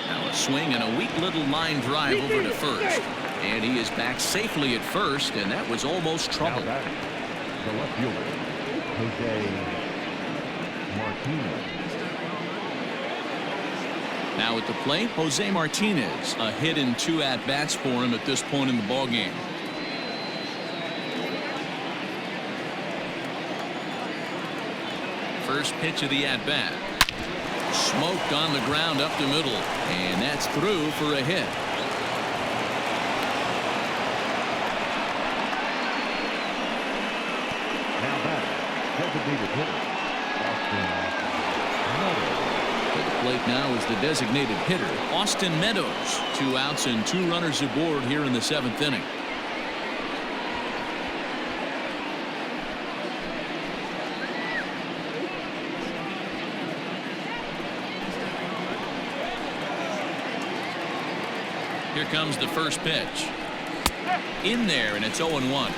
Now a swing and a weak little line drive over to first, and he is back safely at first, and that was almost trouble. The left fielder, Martinez. Now at the plate, Jose Martinez. A hit in 2 at-bats for him at this point in the ballgame. First pitch of the at-bat. Smoked on the ground up the middle, and that's through for a hit. Now back, designated hitter, Meadows. At the plate now is the designated hitter, Austin Meadows. 2 outs and 2 runners aboard here in the 7th inning. Here comes the first pitch. In there, and it's 0-1.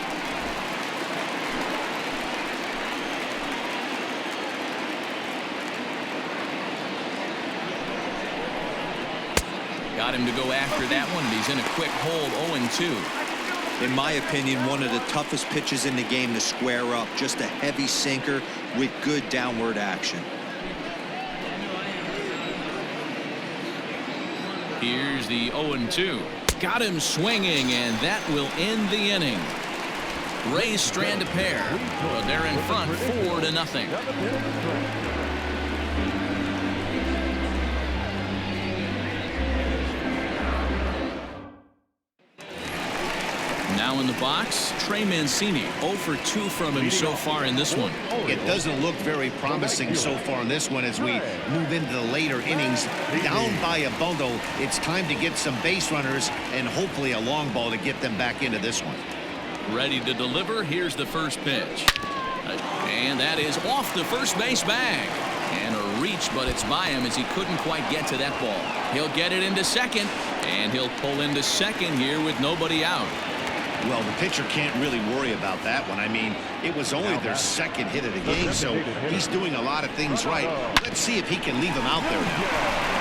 Got him to go after that one, and he's in a quick hold, 0-2. In my opinion, one of the toughest pitches in the game to square up. Just a heavy sinker with good downward action. Here's the 0-2. Got him swinging, and that will end the inning. Rays strand a pair, but they're in front 4-0. Now in the box, Trey Mancini. 0 for 2 from him so far in this one. It doesn't look very promising so far in this one as we move into the later innings. Down by a bundle, it's time to get some base runners and hopefully a long ball to get them back into this one. Ready to deliver. Here's the first pitch. And that is off the first base bag. And a reach, but it's by him as he couldn't quite get to that ball. He'll get it into second, and he'll pull into second here with nobody out. Well, the pitcher can't really worry about that one. I mean, it was only their second hit of the game, so he's doing a lot of things right. Let's see if he can leave him out there now.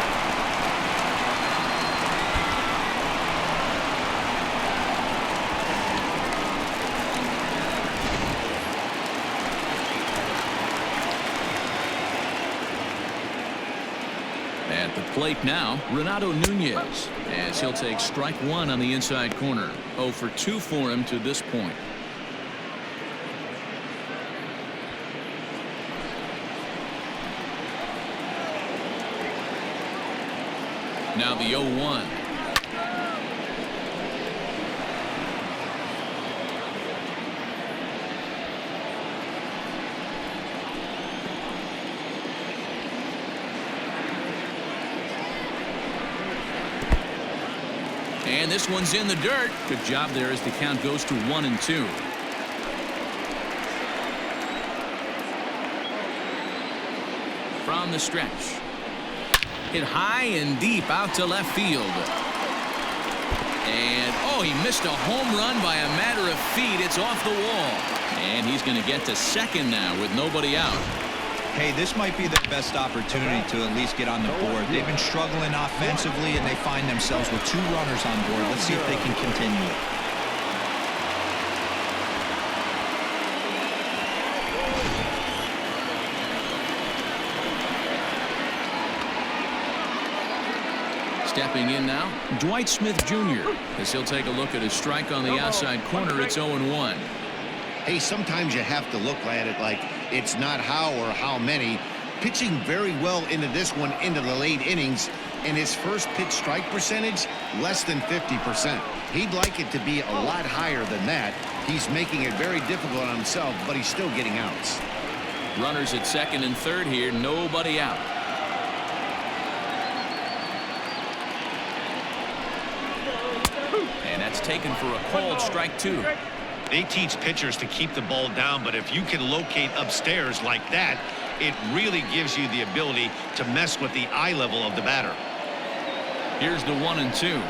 At the plate now, Renato Nunez, as he'll take strike 1 on the inside corner. 0 for 2 for him to this point. Now the 0-1. And this one's in the dirt. Good job there as the count goes to 1-2. From the stretch. Hit high and deep out to left field. And, oh, he missed a home run by a matter of feet. It's off the wall. And he's going to get to second now with nobody out. Hey, this might be their best opportunity to at least get on the board. They've been struggling offensively, and they find themselves with 2 runners on board. Let's see if they can continue it. Stepping in now, Dwight Smith Jr. as he'll take a look at his strike on the outside corner. It's 0-1. Hey, sometimes you have to look at it like it's not how or how many. Pitching very well into this one into the late innings, and his first pitch strike percentage less than 50%. He'd like it to be a lot higher than that. He's making it very difficult on himself, but he's still getting outs. Runners at second and third here, nobody out. And that's taken for a called strike 2. They teach pitchers to keep the ball down, but if you can locate upstairs like that, it really gives you the ability to mess with the eye level of the batter. Here's the 1-2.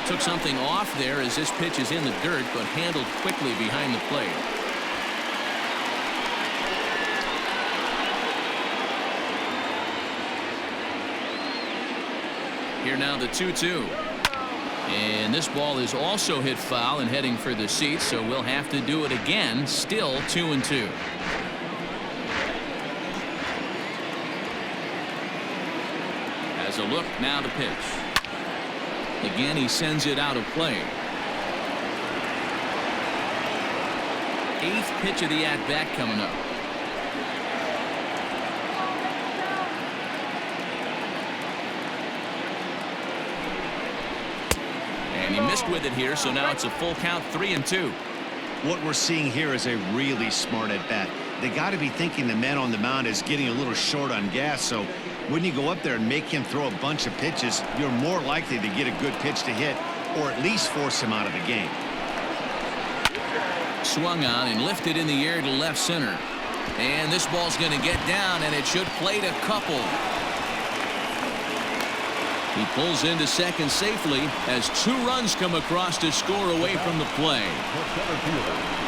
Took something off there as this pitch is in the dirt, but handled quickly behind the plate. Here now the 2-2. And this ball is also hit foul and heading for the seats, so we'll have to do it again. Still 2-2. As a look now to pitch. Again, he sends it out of play. 8th pitch of the at-bat coming up. And he missed with it here, so now it's a full count, 3-2. What we're seeing here is a really smart at-bat. They got to be thinking the man on the mound is getting a little short on gas, so when you go up there and make him throw a bunch of pitches, you're more likely to get a good pitch to hit or at least force him out of the game. Swung on and lifted in the air to left center. And this ball's going to get down, and it should plate a couple. He pulls into second safely as 2 runs come across to score away from the play.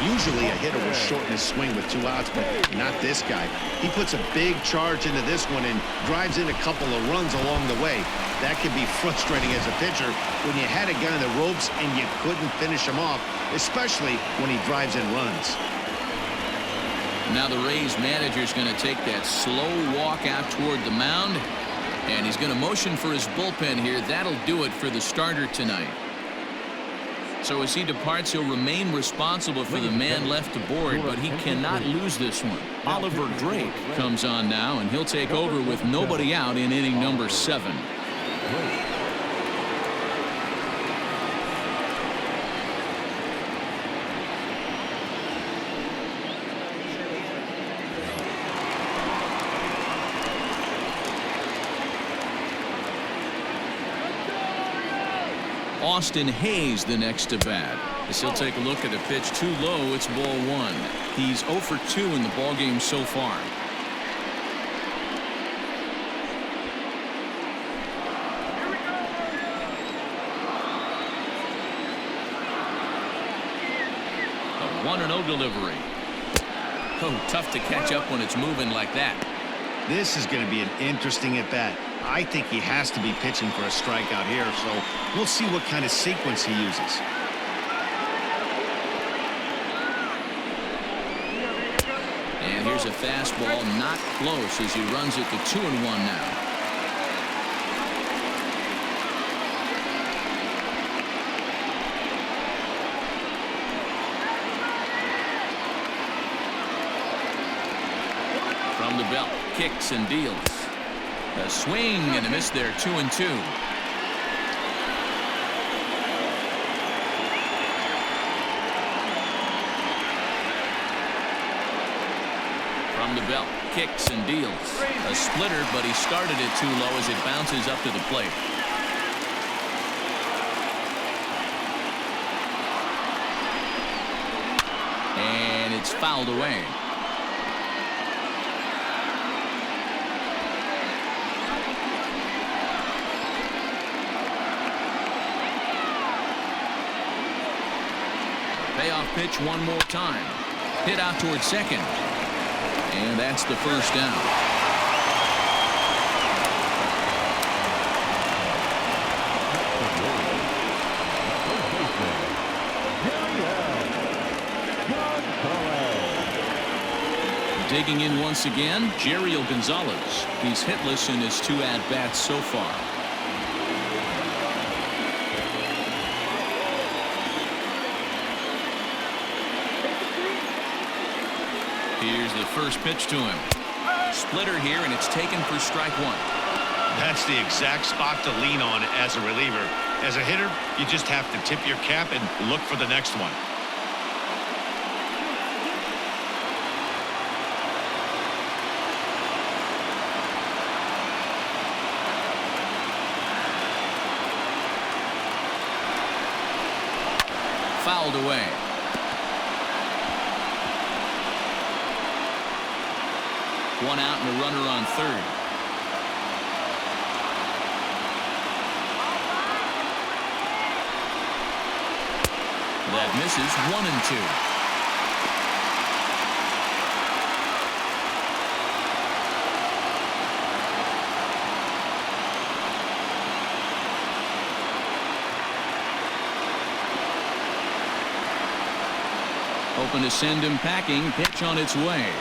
Usually a hitter will shorten his swing with 2 outs, but not this guy. He puts a big charge into this one and drives in a couple of runs along the way. That can be frustrating as a pitcher when you had a guy on the ropes and you couldn't finish him off, especially when he drives in runs. Now the Rays manager is going to take that slow walk out toward the mound, and he's going to motion for his bullpen here. That'll do it for the starter tonight. So as he departs, he'll remain responsible for the man left to board, but he cannot lose this one. Oliver Drake comes on now, and he'll take over with nobody out in inning number 7. Austin Hayes the next to bat. As he'll take a look at a pitch too low, it's ball 1. He's 0 for 2 in the ballgame so far. A 1-0 delivery. Oh, tough to catch up when it's moving like that. This is going to be an interesting at-bat. I think he has to be pitching for a strikeout here, so we'll see what kind of sequence he uses. And here's a fastball, not close, as he runs it to 2-1 now. From the belt, kicks and deals. A swing and a miss there, 2-2. From the belt, kicks and deals. A splitter, but he started it too low as it bounces up to the plate. And it's fouled away. Payoff pitch one more time. Hit out towards second. And that's the first down. Digging in once again, Jeriel Gonzalez. He's hitless in his 2 at-bats so far. Here's the first pitch to him. Splitter here, and it's taken for strike 1. That's the exact spot to lean on as a reliever. As a hitter, you just have to tip your cap and look for the next one. Fouled away. One out and a runner on third. That misses, 1-2. Open to send him packing. Pitch on its way.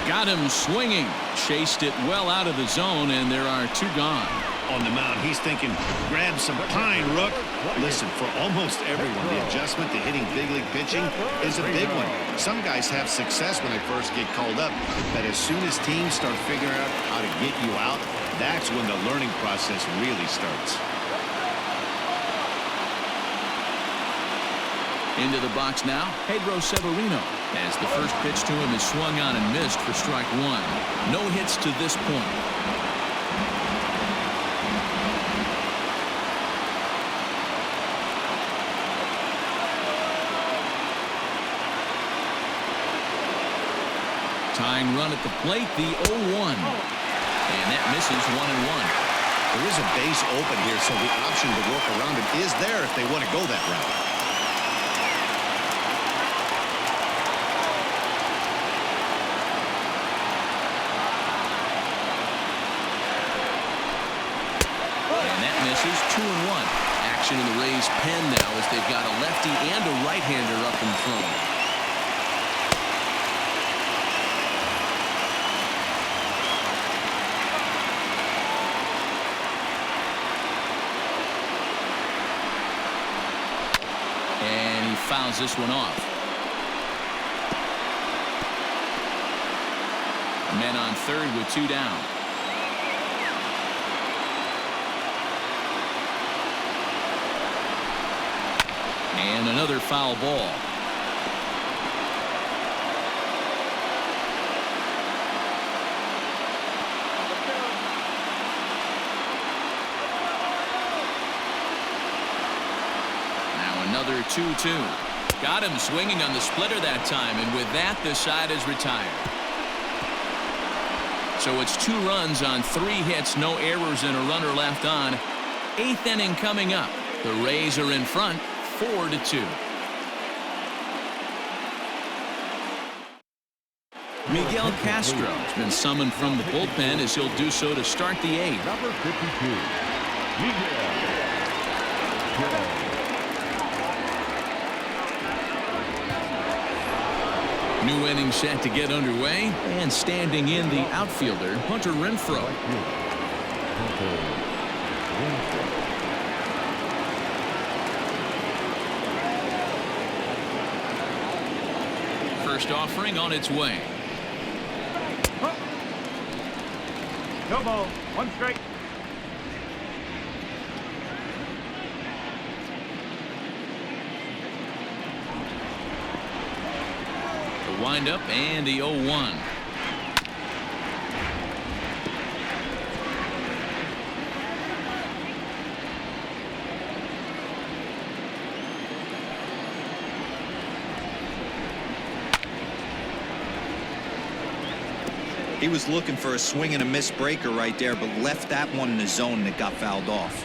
Got him swinging. Chased it well out of the zone, and there are 2 gone. On the mound, he's thinking, grab some pine, Rook. Listen, for almost everyone, the adjustment to hitting big league pitching is a big one. Some guys have success when they first get called up, but as soon as teams start figuring out how to get you out, that's when the learning process really starts. Into the box now, Pedro Severino, as the first pitch to him is swung on and missed for strike one. No hits to this point. Tying run at the plate, the 0-1. And that misses 1-1. There is a base open here, so the option to work around it is there if they want to go that route. And that misses 2-1. Action in the Rays' pen now as they've got a lefty and a right-hander up and thrown. Fouls this one off. Men on third with two down. And another foul ball. Another 2-2. Got him swinging on the splitter that time, and with that, the side is retired. So it's 2 runs on 3 hits, no errors, and a runner left on. 8th inning coming up. The Rays are in front, 4-2. Miguel Castro has been summoned from the bullpen as he'll do so to start the 8th. Number 52, Miguel. New inning set to get underway, and standing in the outfielder, Hunter Renfroe. First offering on its way. No ball, 1 strike. Wind up and the 0-1. He was looking for a swing and a miss breaker right there, but left that one in the zone that got fouled off.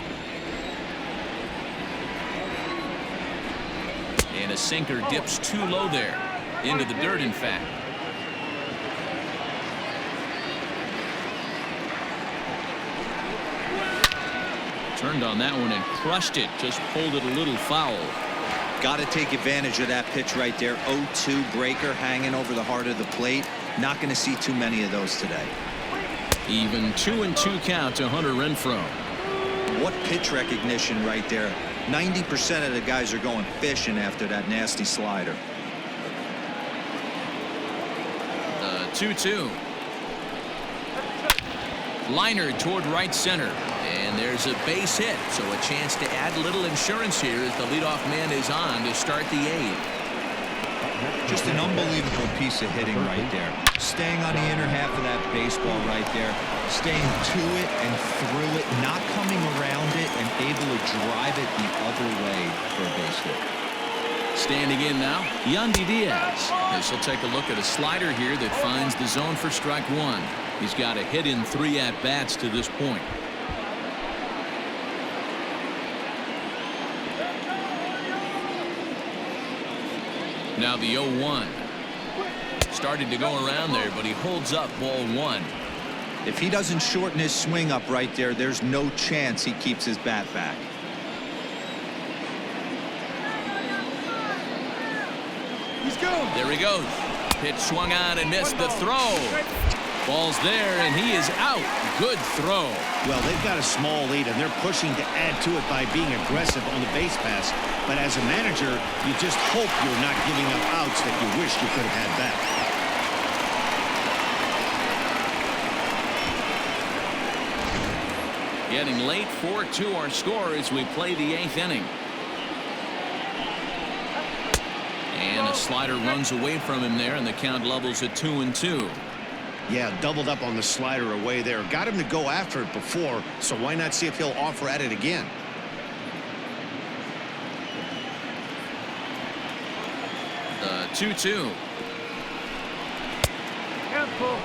And a sinker dips too low there. Into the dirt, in fact. Turned on that one and crushed it. Just pulled it a little foul. Got to take advantage of that pitch right there. 0-2 breaker hanging over the heart of the plate. Not going to see too many of those today. Even 2-2 count to Hunter Renfroe. What pitch recognition right there. 90% of the guys are going fishing after that nasty slider. 2-2. Liner toward right center. And there's a base hit, so a chance to add a little insurance here as the leadoff man is on to start the 8th. Just an unbelievable piece of hitting right there. Staying on the inner half of that baseball right there. Staying to it and through it, not coming around it, and able to drive it the other way for a base hit. Standing in now, Yandy Diaz. This will take a look at a slider here that finds the zone for strike 1. He's got a hit in 3 at-bats to this point. Now the 0-1. Started to go around there, but he holds up ball 1. If he doesn't shorten his swing up right there, there's no chance he keeps his bat back. There he goes. Pitch swung on and missed the throw. Ball's there, and he is out. Good throw. Well, they've got a small lead, and they're pushing to add to it by being aggressive on the base pass. But as a manager, you just hope you're not giving up outs that you wish you could have had back. Getting late, 4-2 our score as we play the 8th inning. The slider runs away from him there, and the count levels at 2-2. Yeah, doubled up on the slider away there. Got him to go after it before, so why not see if he'll offer at it again? The 2-2. Careful.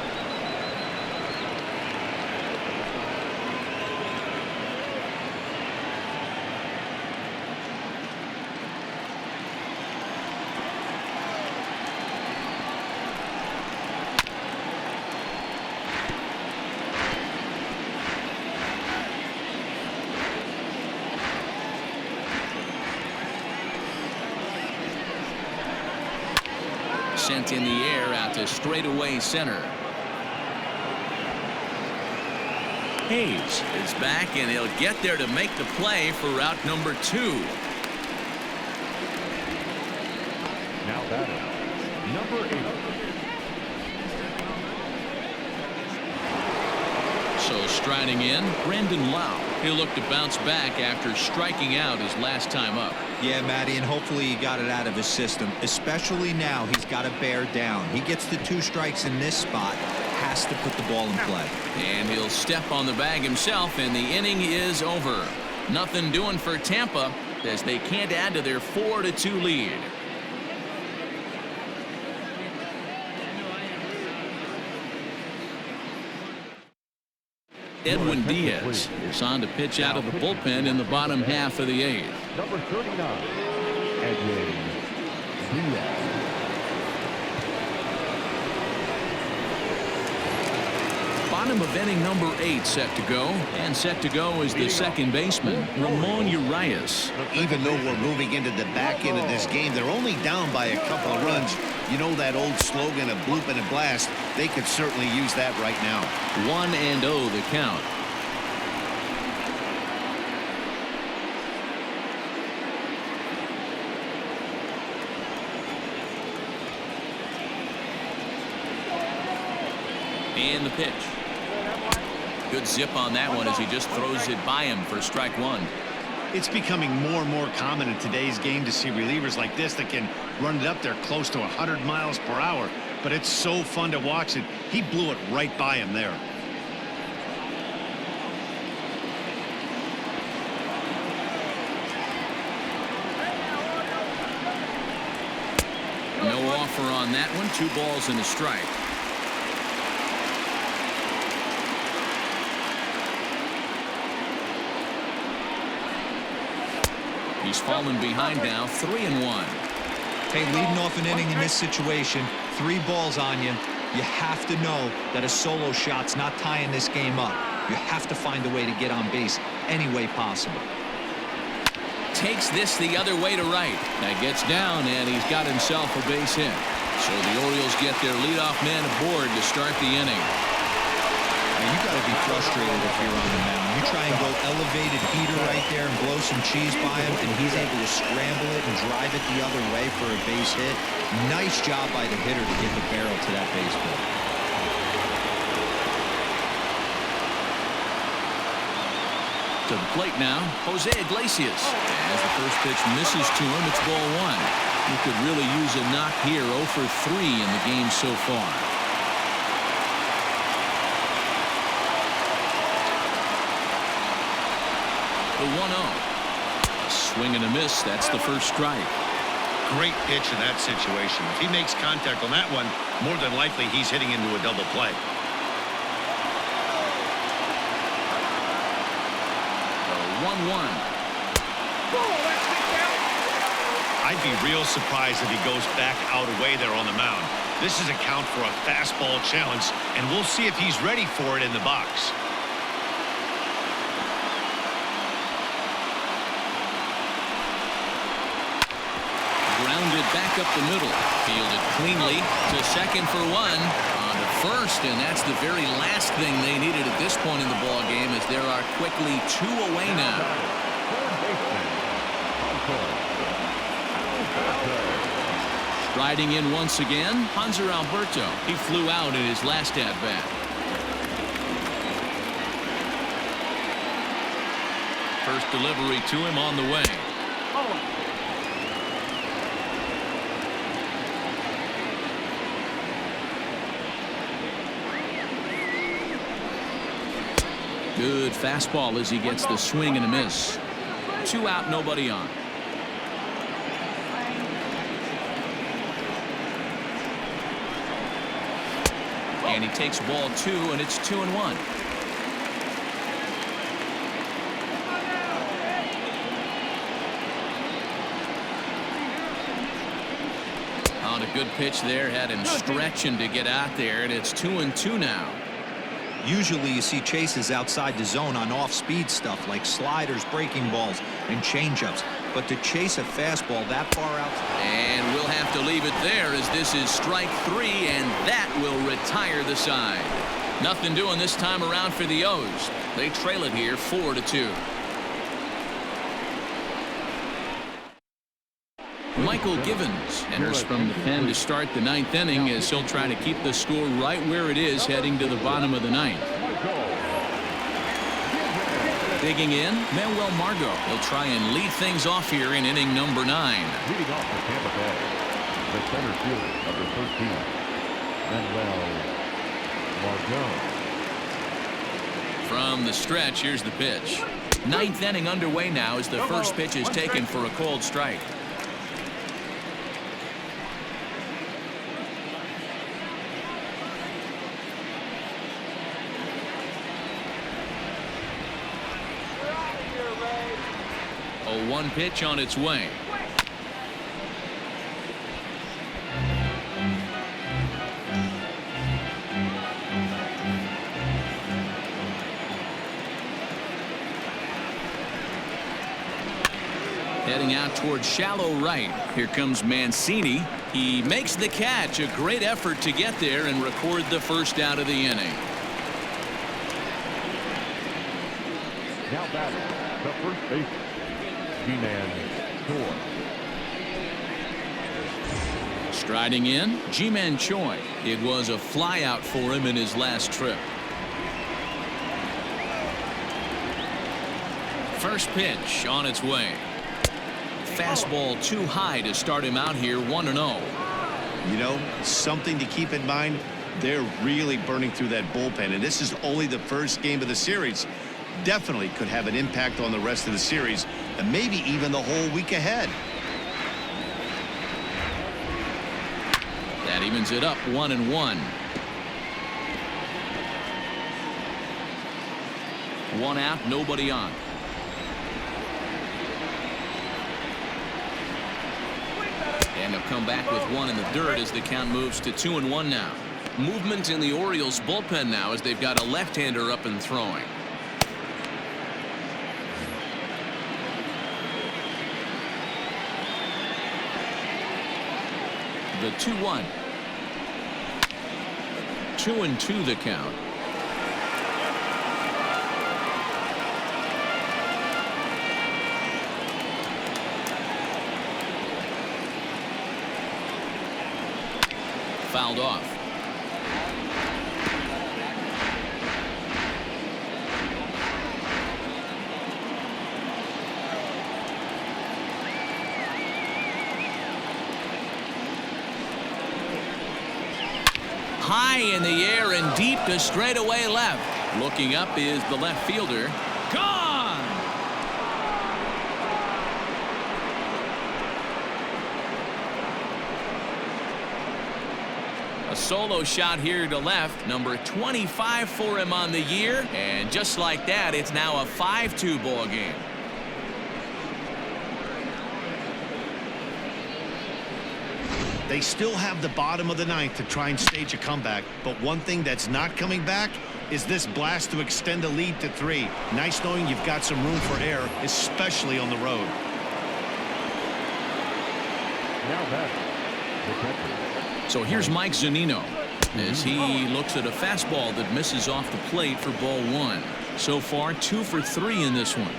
Sent in the air out to straightaway center. Hayes is back, and he'll get there to make the play for route number 2. Now batting, number 8. So striding in, Brendan Lau. He'll look to bounce back after striking out his last time up. Yeah, Matty, and hopefully he got it out of his system. Especially now, he's got to bear down. He gets the 2 strikes in this spot, has to put the ball in play. And he'll step on the bag himself, and the inning is over. Nothing doing for Tampa as they can't add to their 4-2 lead. Edwin Diaz is on to pitch out of the bullpen in the bottom half of the 8th. Number 39, Edwin Diaz. Bottom of inning number 8 set to go, and set to go is the second baseman, Ramon Urias. Even though we're moving into the back end of this game, they're only down by a couple of runs. You know that old slogan, a bloop and a blast. They could certainly use that right now. 1-0 the count. And the pitch. Good zip on that one as he just throws it by him for strike 1. It's becoming more and more common in today's game to see relievers like this that can run it up there close to 100 miles per hour. But it's so fun to watch it. He blew it right by him there. No offer on that one. 2 balls and a strike. He's fallen behind now, 3-1. Hey, leading off an inning in this situation, 3 balls on you. You have to know that a solo shot's not tying this game up. You have to find a way to get on base any way possible. Takes this the other way to right. That gets down, and he's got himself a base hit. So the Orioles get their leadoff man aboard to start the inning. You got to be frustrated if you're on the mound. You try and go elevated heater right there and blow some cheese by him, and he's able to scramble it and drive it the other way for a base hit. Nice job by the hitter to get the barrel to that baseball. To the plate now, Jose Iglesias. As the first pitch misses to him, it's ball 1. He could really use a knock here. 0 for 3 in the game so far. The 1-0. A swing and a miss. That's the first strike. Great pitch in that situation. If he makes contact on that one, more than likely he's hitting into a double play. The 1-1. I'd be real surprised if he goes back out away there on the mound. This is a count for a fastball challenge, and we'll see if he's ready for it in the box. Grounded back up the middle. Fielded cleanly to second for 1. On to first, and that's the very last thing they needed at this point in the ball game, as there are quickly 2 away now. Striding in once again, Hanser Alberto. He flew out in his last at-bat. First delivery to him on the way. Good fastball as he gets the swing and a miss. 2 out, nobody on. And he takes ball 2, and it's 2-1. On a good pitch there, had him stretching to get out there, and it's 2-2 now. Usually you see chases outside the zone on off-speed stuff like sliders, breaking balls, and changeups. But to chase a fastball that far out... And we'll have to leave it there as this is strike 3, and that will retire the side. Nothing doing this time around for the O's. They trail it here 4-2. Michael Givens enters from the pen to start the 9th inning as he'll try to keep the score right where it is heading to the bottom of the 9th. Digging in, Manuel Margot. He'll try and lead things off here in inning number 9. Leading off for Tampa Bay, the center fielder, number 13, Manuel Margot. From the stretch, here's the pitch. 9th inning underway now as the first pitch is taken for a called strike. A 1 pitch on its way. Heading out towards shallow right. Here comes Mancini. He makes the catch. A great effort to get there and record the first out of the inning. Now batting, the first baseman, G-Man Choi. Striding in, G-Man Choi. It was a flyout for him in his last trip. First pitch on its way. Fastball too high to start him out here 1-0. You know, something to keep in mind, they're really burning through that bullpen, and this is only the first game of the series. Definitely could have an impact on the rest of the series and maybe even the whole week ahead. That evens it up 1-1. 1 out, nobody on. And they'll come back with 1 in the dirt as the count moves to 2-1 now. Movement in the Orioles bullpen now as they've got a left-hander up and throwing. The 2-1. 2-2 the count. Fouled off. High in the air and deep to straightaway left. Looking up is the left fielder. Gone! A solo shot here to left. Number 25 for him on the year. And just like that, it's now a 5-2 ball game. They still have the bottom of the 9th to try and stage a comeback, but one thing that's not coming back is this blast to extend the lead to 3. Nice knowing you've got some room for error, especially on the road. Now batting, the catcher. So here's Mike Zunino as he looks at a fastball that misses off the plate for ball 1. So far 2 for 3 in this one.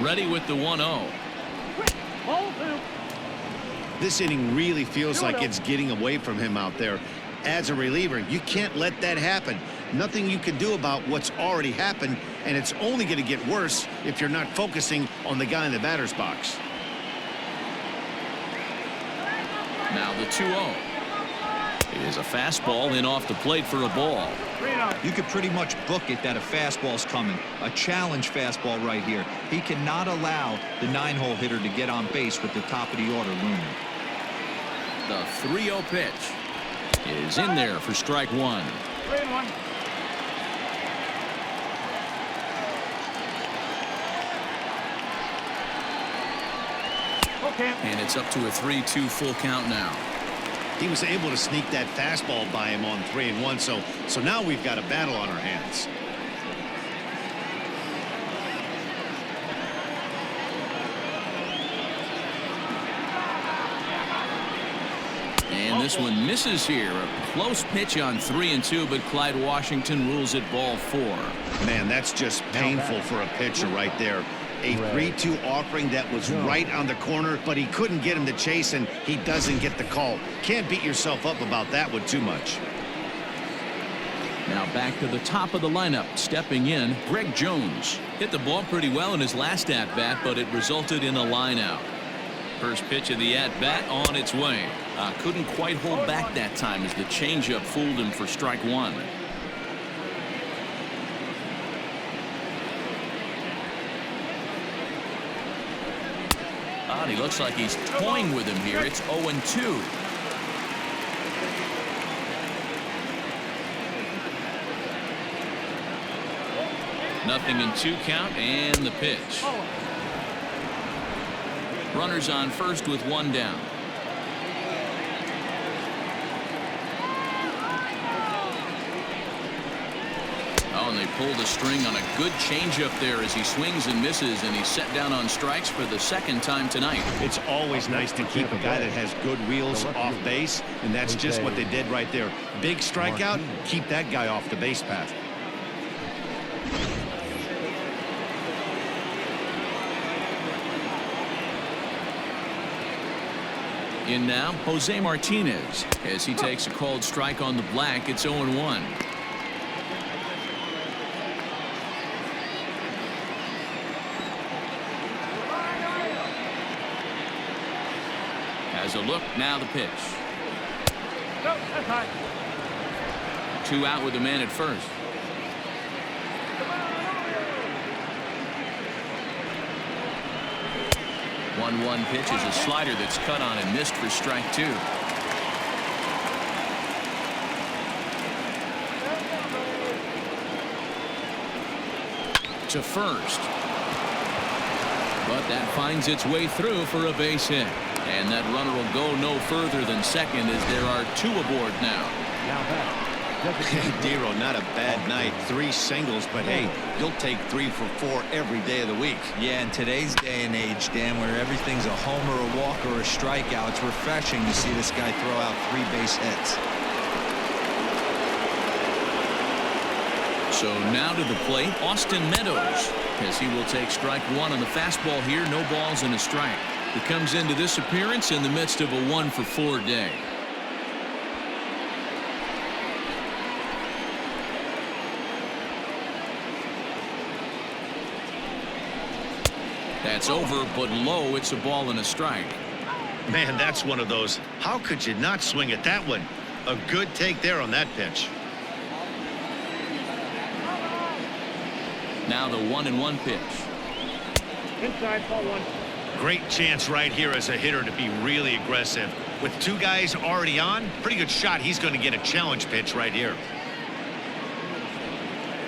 Ready with the 1-0. This inning really feels like it's getting away from him out there. As a reliever, you can't let that happen. Nothing you can do about what's already happened, and it's only going to get worse if you're not focusing on the guy in the batter's box. Now the 2-0. It is a fastball in off the plate for a ball. You could pretty much book it that a fastball's coming. A challenge fastball right here. He cannot allow the 9-hole hitter to get on base with the top of the order looming. The 3-0 pitch is in there for strike one. 3-1. Okay. And it's up to a 3-2 full count now. He was able to sneak that fastball by him on 3-1, so now we've got a battle on our hands. And this one misses here. A close pitch on 3-2, but Clyde Washington rules it ball 4. Man, that's just painful for a pitcher right there. A 3-2 offering that was right on the corner, but he couldn't get him to chase, and he doesn't get the call. Can't beat yourself up about that one too much. Now back to the top of the lineup. Stepping in, Greg Jones. Hit the ball pretty well in his last at-bat, but it resulted in a line out. First pitch of the at-bat on its way. Couldn't quite hold back that time as the changeup fooled him for strike one. He looks like he's toying with him here. It's 0-2. Nothing in 2 count, and the pitch. Runners on first with 1 down. Oh, and they pull the string on a good changeup there as he swings and misses, and he's set down on strikes for the 2nd time tonight. It's always nice to keep a guy that has good wheels off base, and that's just what they did right there. Big strikeout, keep that guy off the base path. In now, Jose Martinez. As he takes a called strike on the black, it's 0-1. Has a look, now the pitch. No, that's high. 2 out with a man at first. One pitch is a slider that's cut on and missed for strike 2. To first. But that finds its way through for a base hit. And that runner will go no further than second as there are 2 aboard now. Dero, not a bad night. 3 singles, but hey, you'll take 3 for 4 every day of the week. Yeah, in today's day and age, Dan, where everything's a homer, a walk, or a strikeout, it's refreshing to see this guy throw out 3 base hits. So now to the plate, Austin Meadows, as he will take strike 1 on the fastball here. No balls and a strike. He comes into this appearance in the midst of a 1 for 4 day. That's over, but low. It's a ball and a strike. Man, that's one of those. How could you not swing at that one? A good take there on that pitch. Now the 1-1 pitch. Inside, ball 1. Great chance right here as a hitter to be really aggressive. With 2 guys already on, pretty good shot. He's going to get a challenge pitch right here.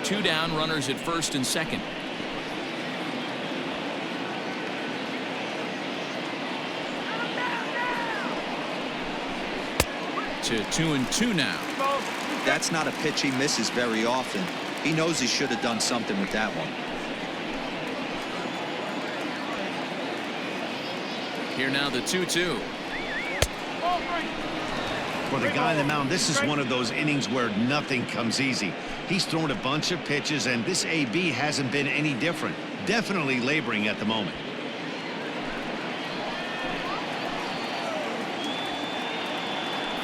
2 down, runners at first and second. To 2-2 now. That's not a pitch he misses very often. He knows he should have done something with that one. Here now the 2-2. For the guy on the mound, this is one of those innings where nothing comes easy. He's thrown a bunch of pitches, and this AB hasn't been any different. Definitely laboring at the moment.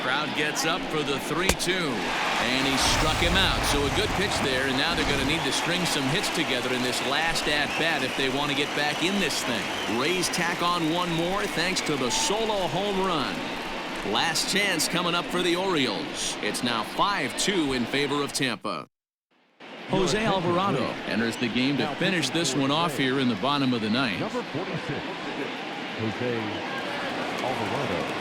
Crowd gets up for the 3-2, and he struck him out. So a good pitch there, and now they're going to need to string some hits together in this last at-bat if they want to get back in this thing. Rays tack on 1 more thanks to the solo home run. Last chance coming up for the Orioles. It's now 5-2 in favor of Tampa. Jose Alvarado enters the game to finish this one off here in the bottom of the ninth. Number 46, Jose Alvarado.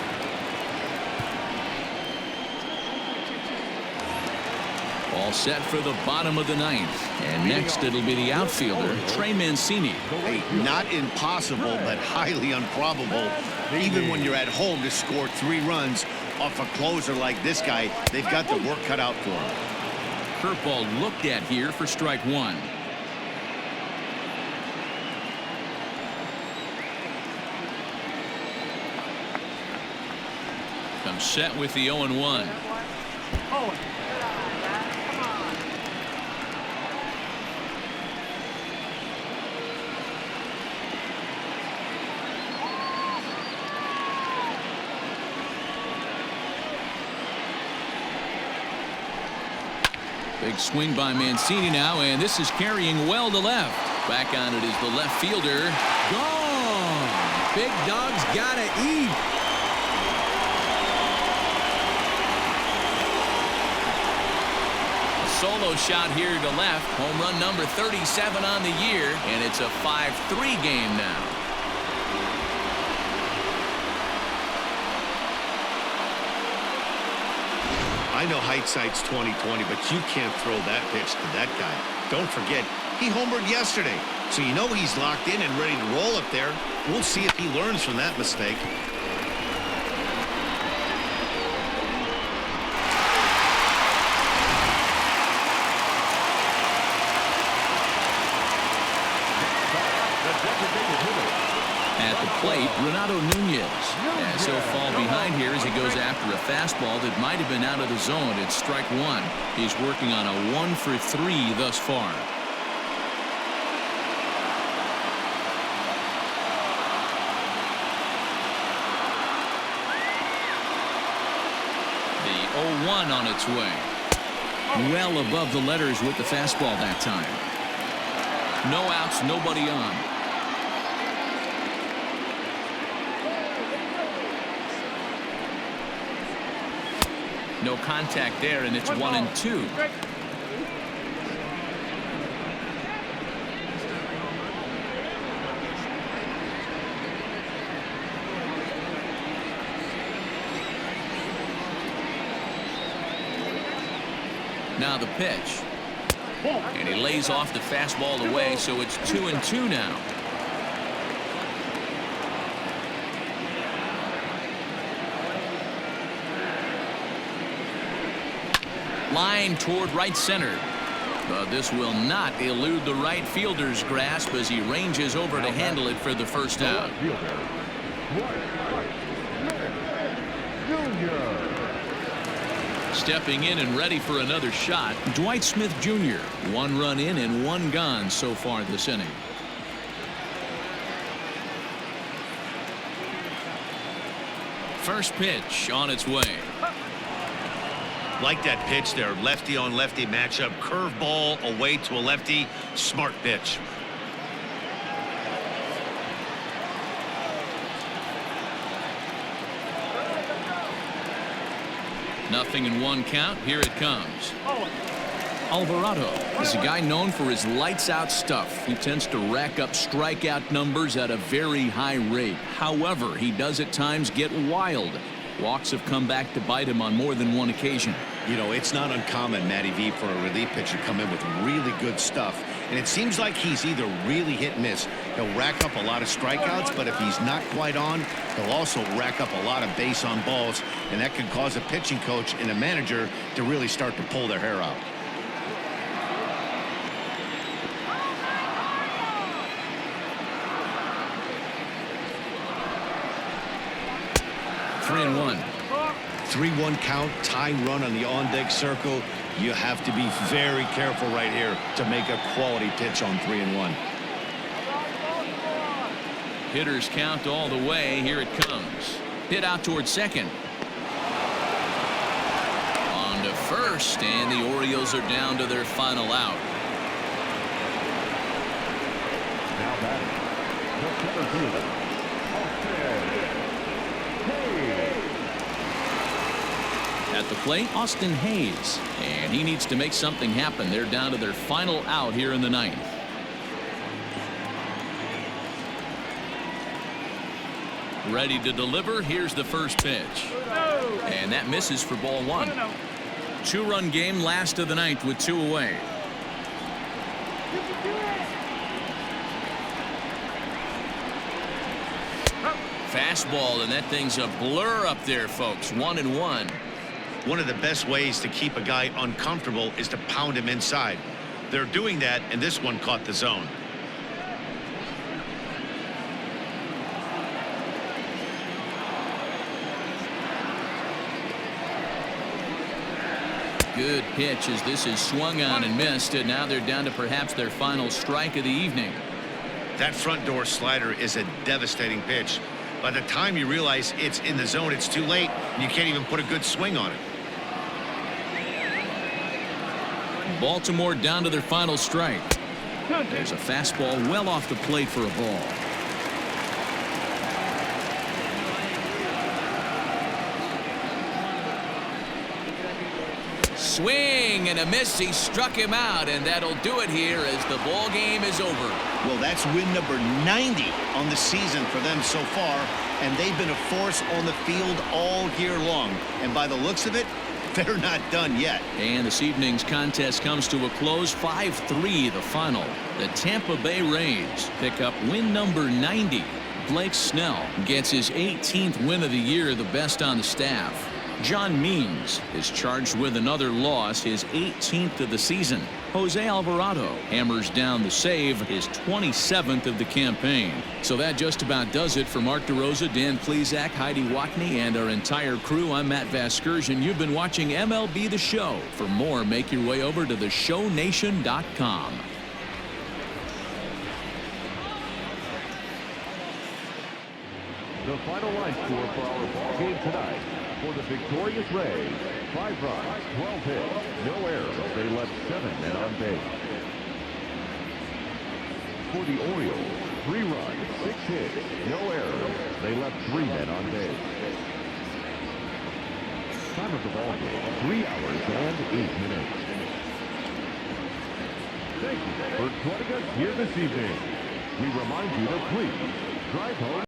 All set for the bottom of the ninth. And next it'll be the outfielder, Trey Mancini. Hey, not impossible, but highly improbable. Even when you're at home to score 3 runs off a closer like this guy, they've got the work cut out for him. Curveball looked at here for strike 1. Comes set with the 0-1. Big swing by Mancini now, and this is carrying well to left. Back on it is the left fielder. Gone. Big dog's gotta eat. A solo shot here to left. Home run number 37 on the year, and it's a 5-3 game now. I know hindsight's 20/20, but you can't throw that pitch to that guy. Don't forget, he homered yesterday, so you know he's locked in and ready to roll up there. We'll see if he learns from that mistake. At the plate, Renato Nunez has he'll fall behind here as he goes after a fastball that might have been out of the zone. It's strike 1. He's working on a 1-for-3 thus far. The 0-1 on its way. Well above the letters with the fastball that time. No outs, nobody on. No contact there, and it's 1-2. Now the pitch. And he lays off the fastball away, so it's 2-2 now. Line toward right center. But this will not elude the right fielder's grasp as he ranges over to handle it for the first out. Stepping in and ready for another shot, Dwight Smith Jr. 1 run in and 1 gone so far this inning. First pitch on its way. Like that pitch there, lefty on lefty matchup, curveball away to a lefty, smart pitch. Nothing in 1 count. Here it comes. Alvarado is a guy known for his lights-out stuff. He tends to rack up strikeout numbers at a very high rate. However, he does at times get wild. Walks have come back to bite him on more than 1 occasion. You know, it's not uncommon, Matty V, for a relief pitcher to come in with really good stuff. And it seems like he's either really hit and miss. He'll rack up a lot of strikeouts, but if he's not quite on, he'll also rack up a lot of base on balls. And that can cause a pitching coach and a manager to really start to pull their hair out. Three and 1. 3-1 count, tying run on the on-deck circle. You have to be very careful right here to make a quality pitch on 3-1. Hitters count all the way. Here it comes. Hit out towards second. On to first, and the Orioles are down to their final out. Now batting, the center fielder, At the plate, Austin Hayes. And he needs to make something happen. They're down to their final out here in the ninth. Ready to deliver. Here's the first pitch. And that misses for ball one. 2-run game, last of the ninth with 2 away. Fastball, and that thing's a blur up there, folks. 1-1. One of the best ways to keep a guy uncomfortable is to pound him inside. They're doing that, and this one caught the zone. Good pitch as this is swung on and missed, and now they're down to perhaps their final strike of the evening. That front door slider is a devastating pitch. By the time you realize it's in the zone, it's too late, and you can't even put a good swing on it. Baltimore down to their final strike. There's a fastball well off the plate for a ball. Swing and a miss. He struck him out, and that'll do it here as the ball game is over. Well, that's win number 90 on the season for them so far, and they've been a force on the field all year long. And by the looks of it, they're not done yet. And this evening's contest comes to a close. 5-3 the final. The Tampa Bay Rays pick up win number 90. Blake Snell gets his 18th win of the year, the best on the staff. John Means is charged with another loss, his 18th of the season. Jose Alvarado hammers down the save, his 27th of the campaign. So that just about does it for Mark DeRosa, Dan Plesac, Heidi Watney, and our entire crew. I'm Matt Vasgersian. You've been watching MLB The Show. For more, make your way over to theshownation.com. The final line score for our ball game tonight. For the victorious Rays, 5 runs, 12 hits, no errors. They left 7 men on base. For the Orioles, 3 runs, 6 hits, no errors. They left 3 men on base. Time of the ball game, 3 hours and 8 minutes. Thank you for joining us here this evening. We remind you to please drive home.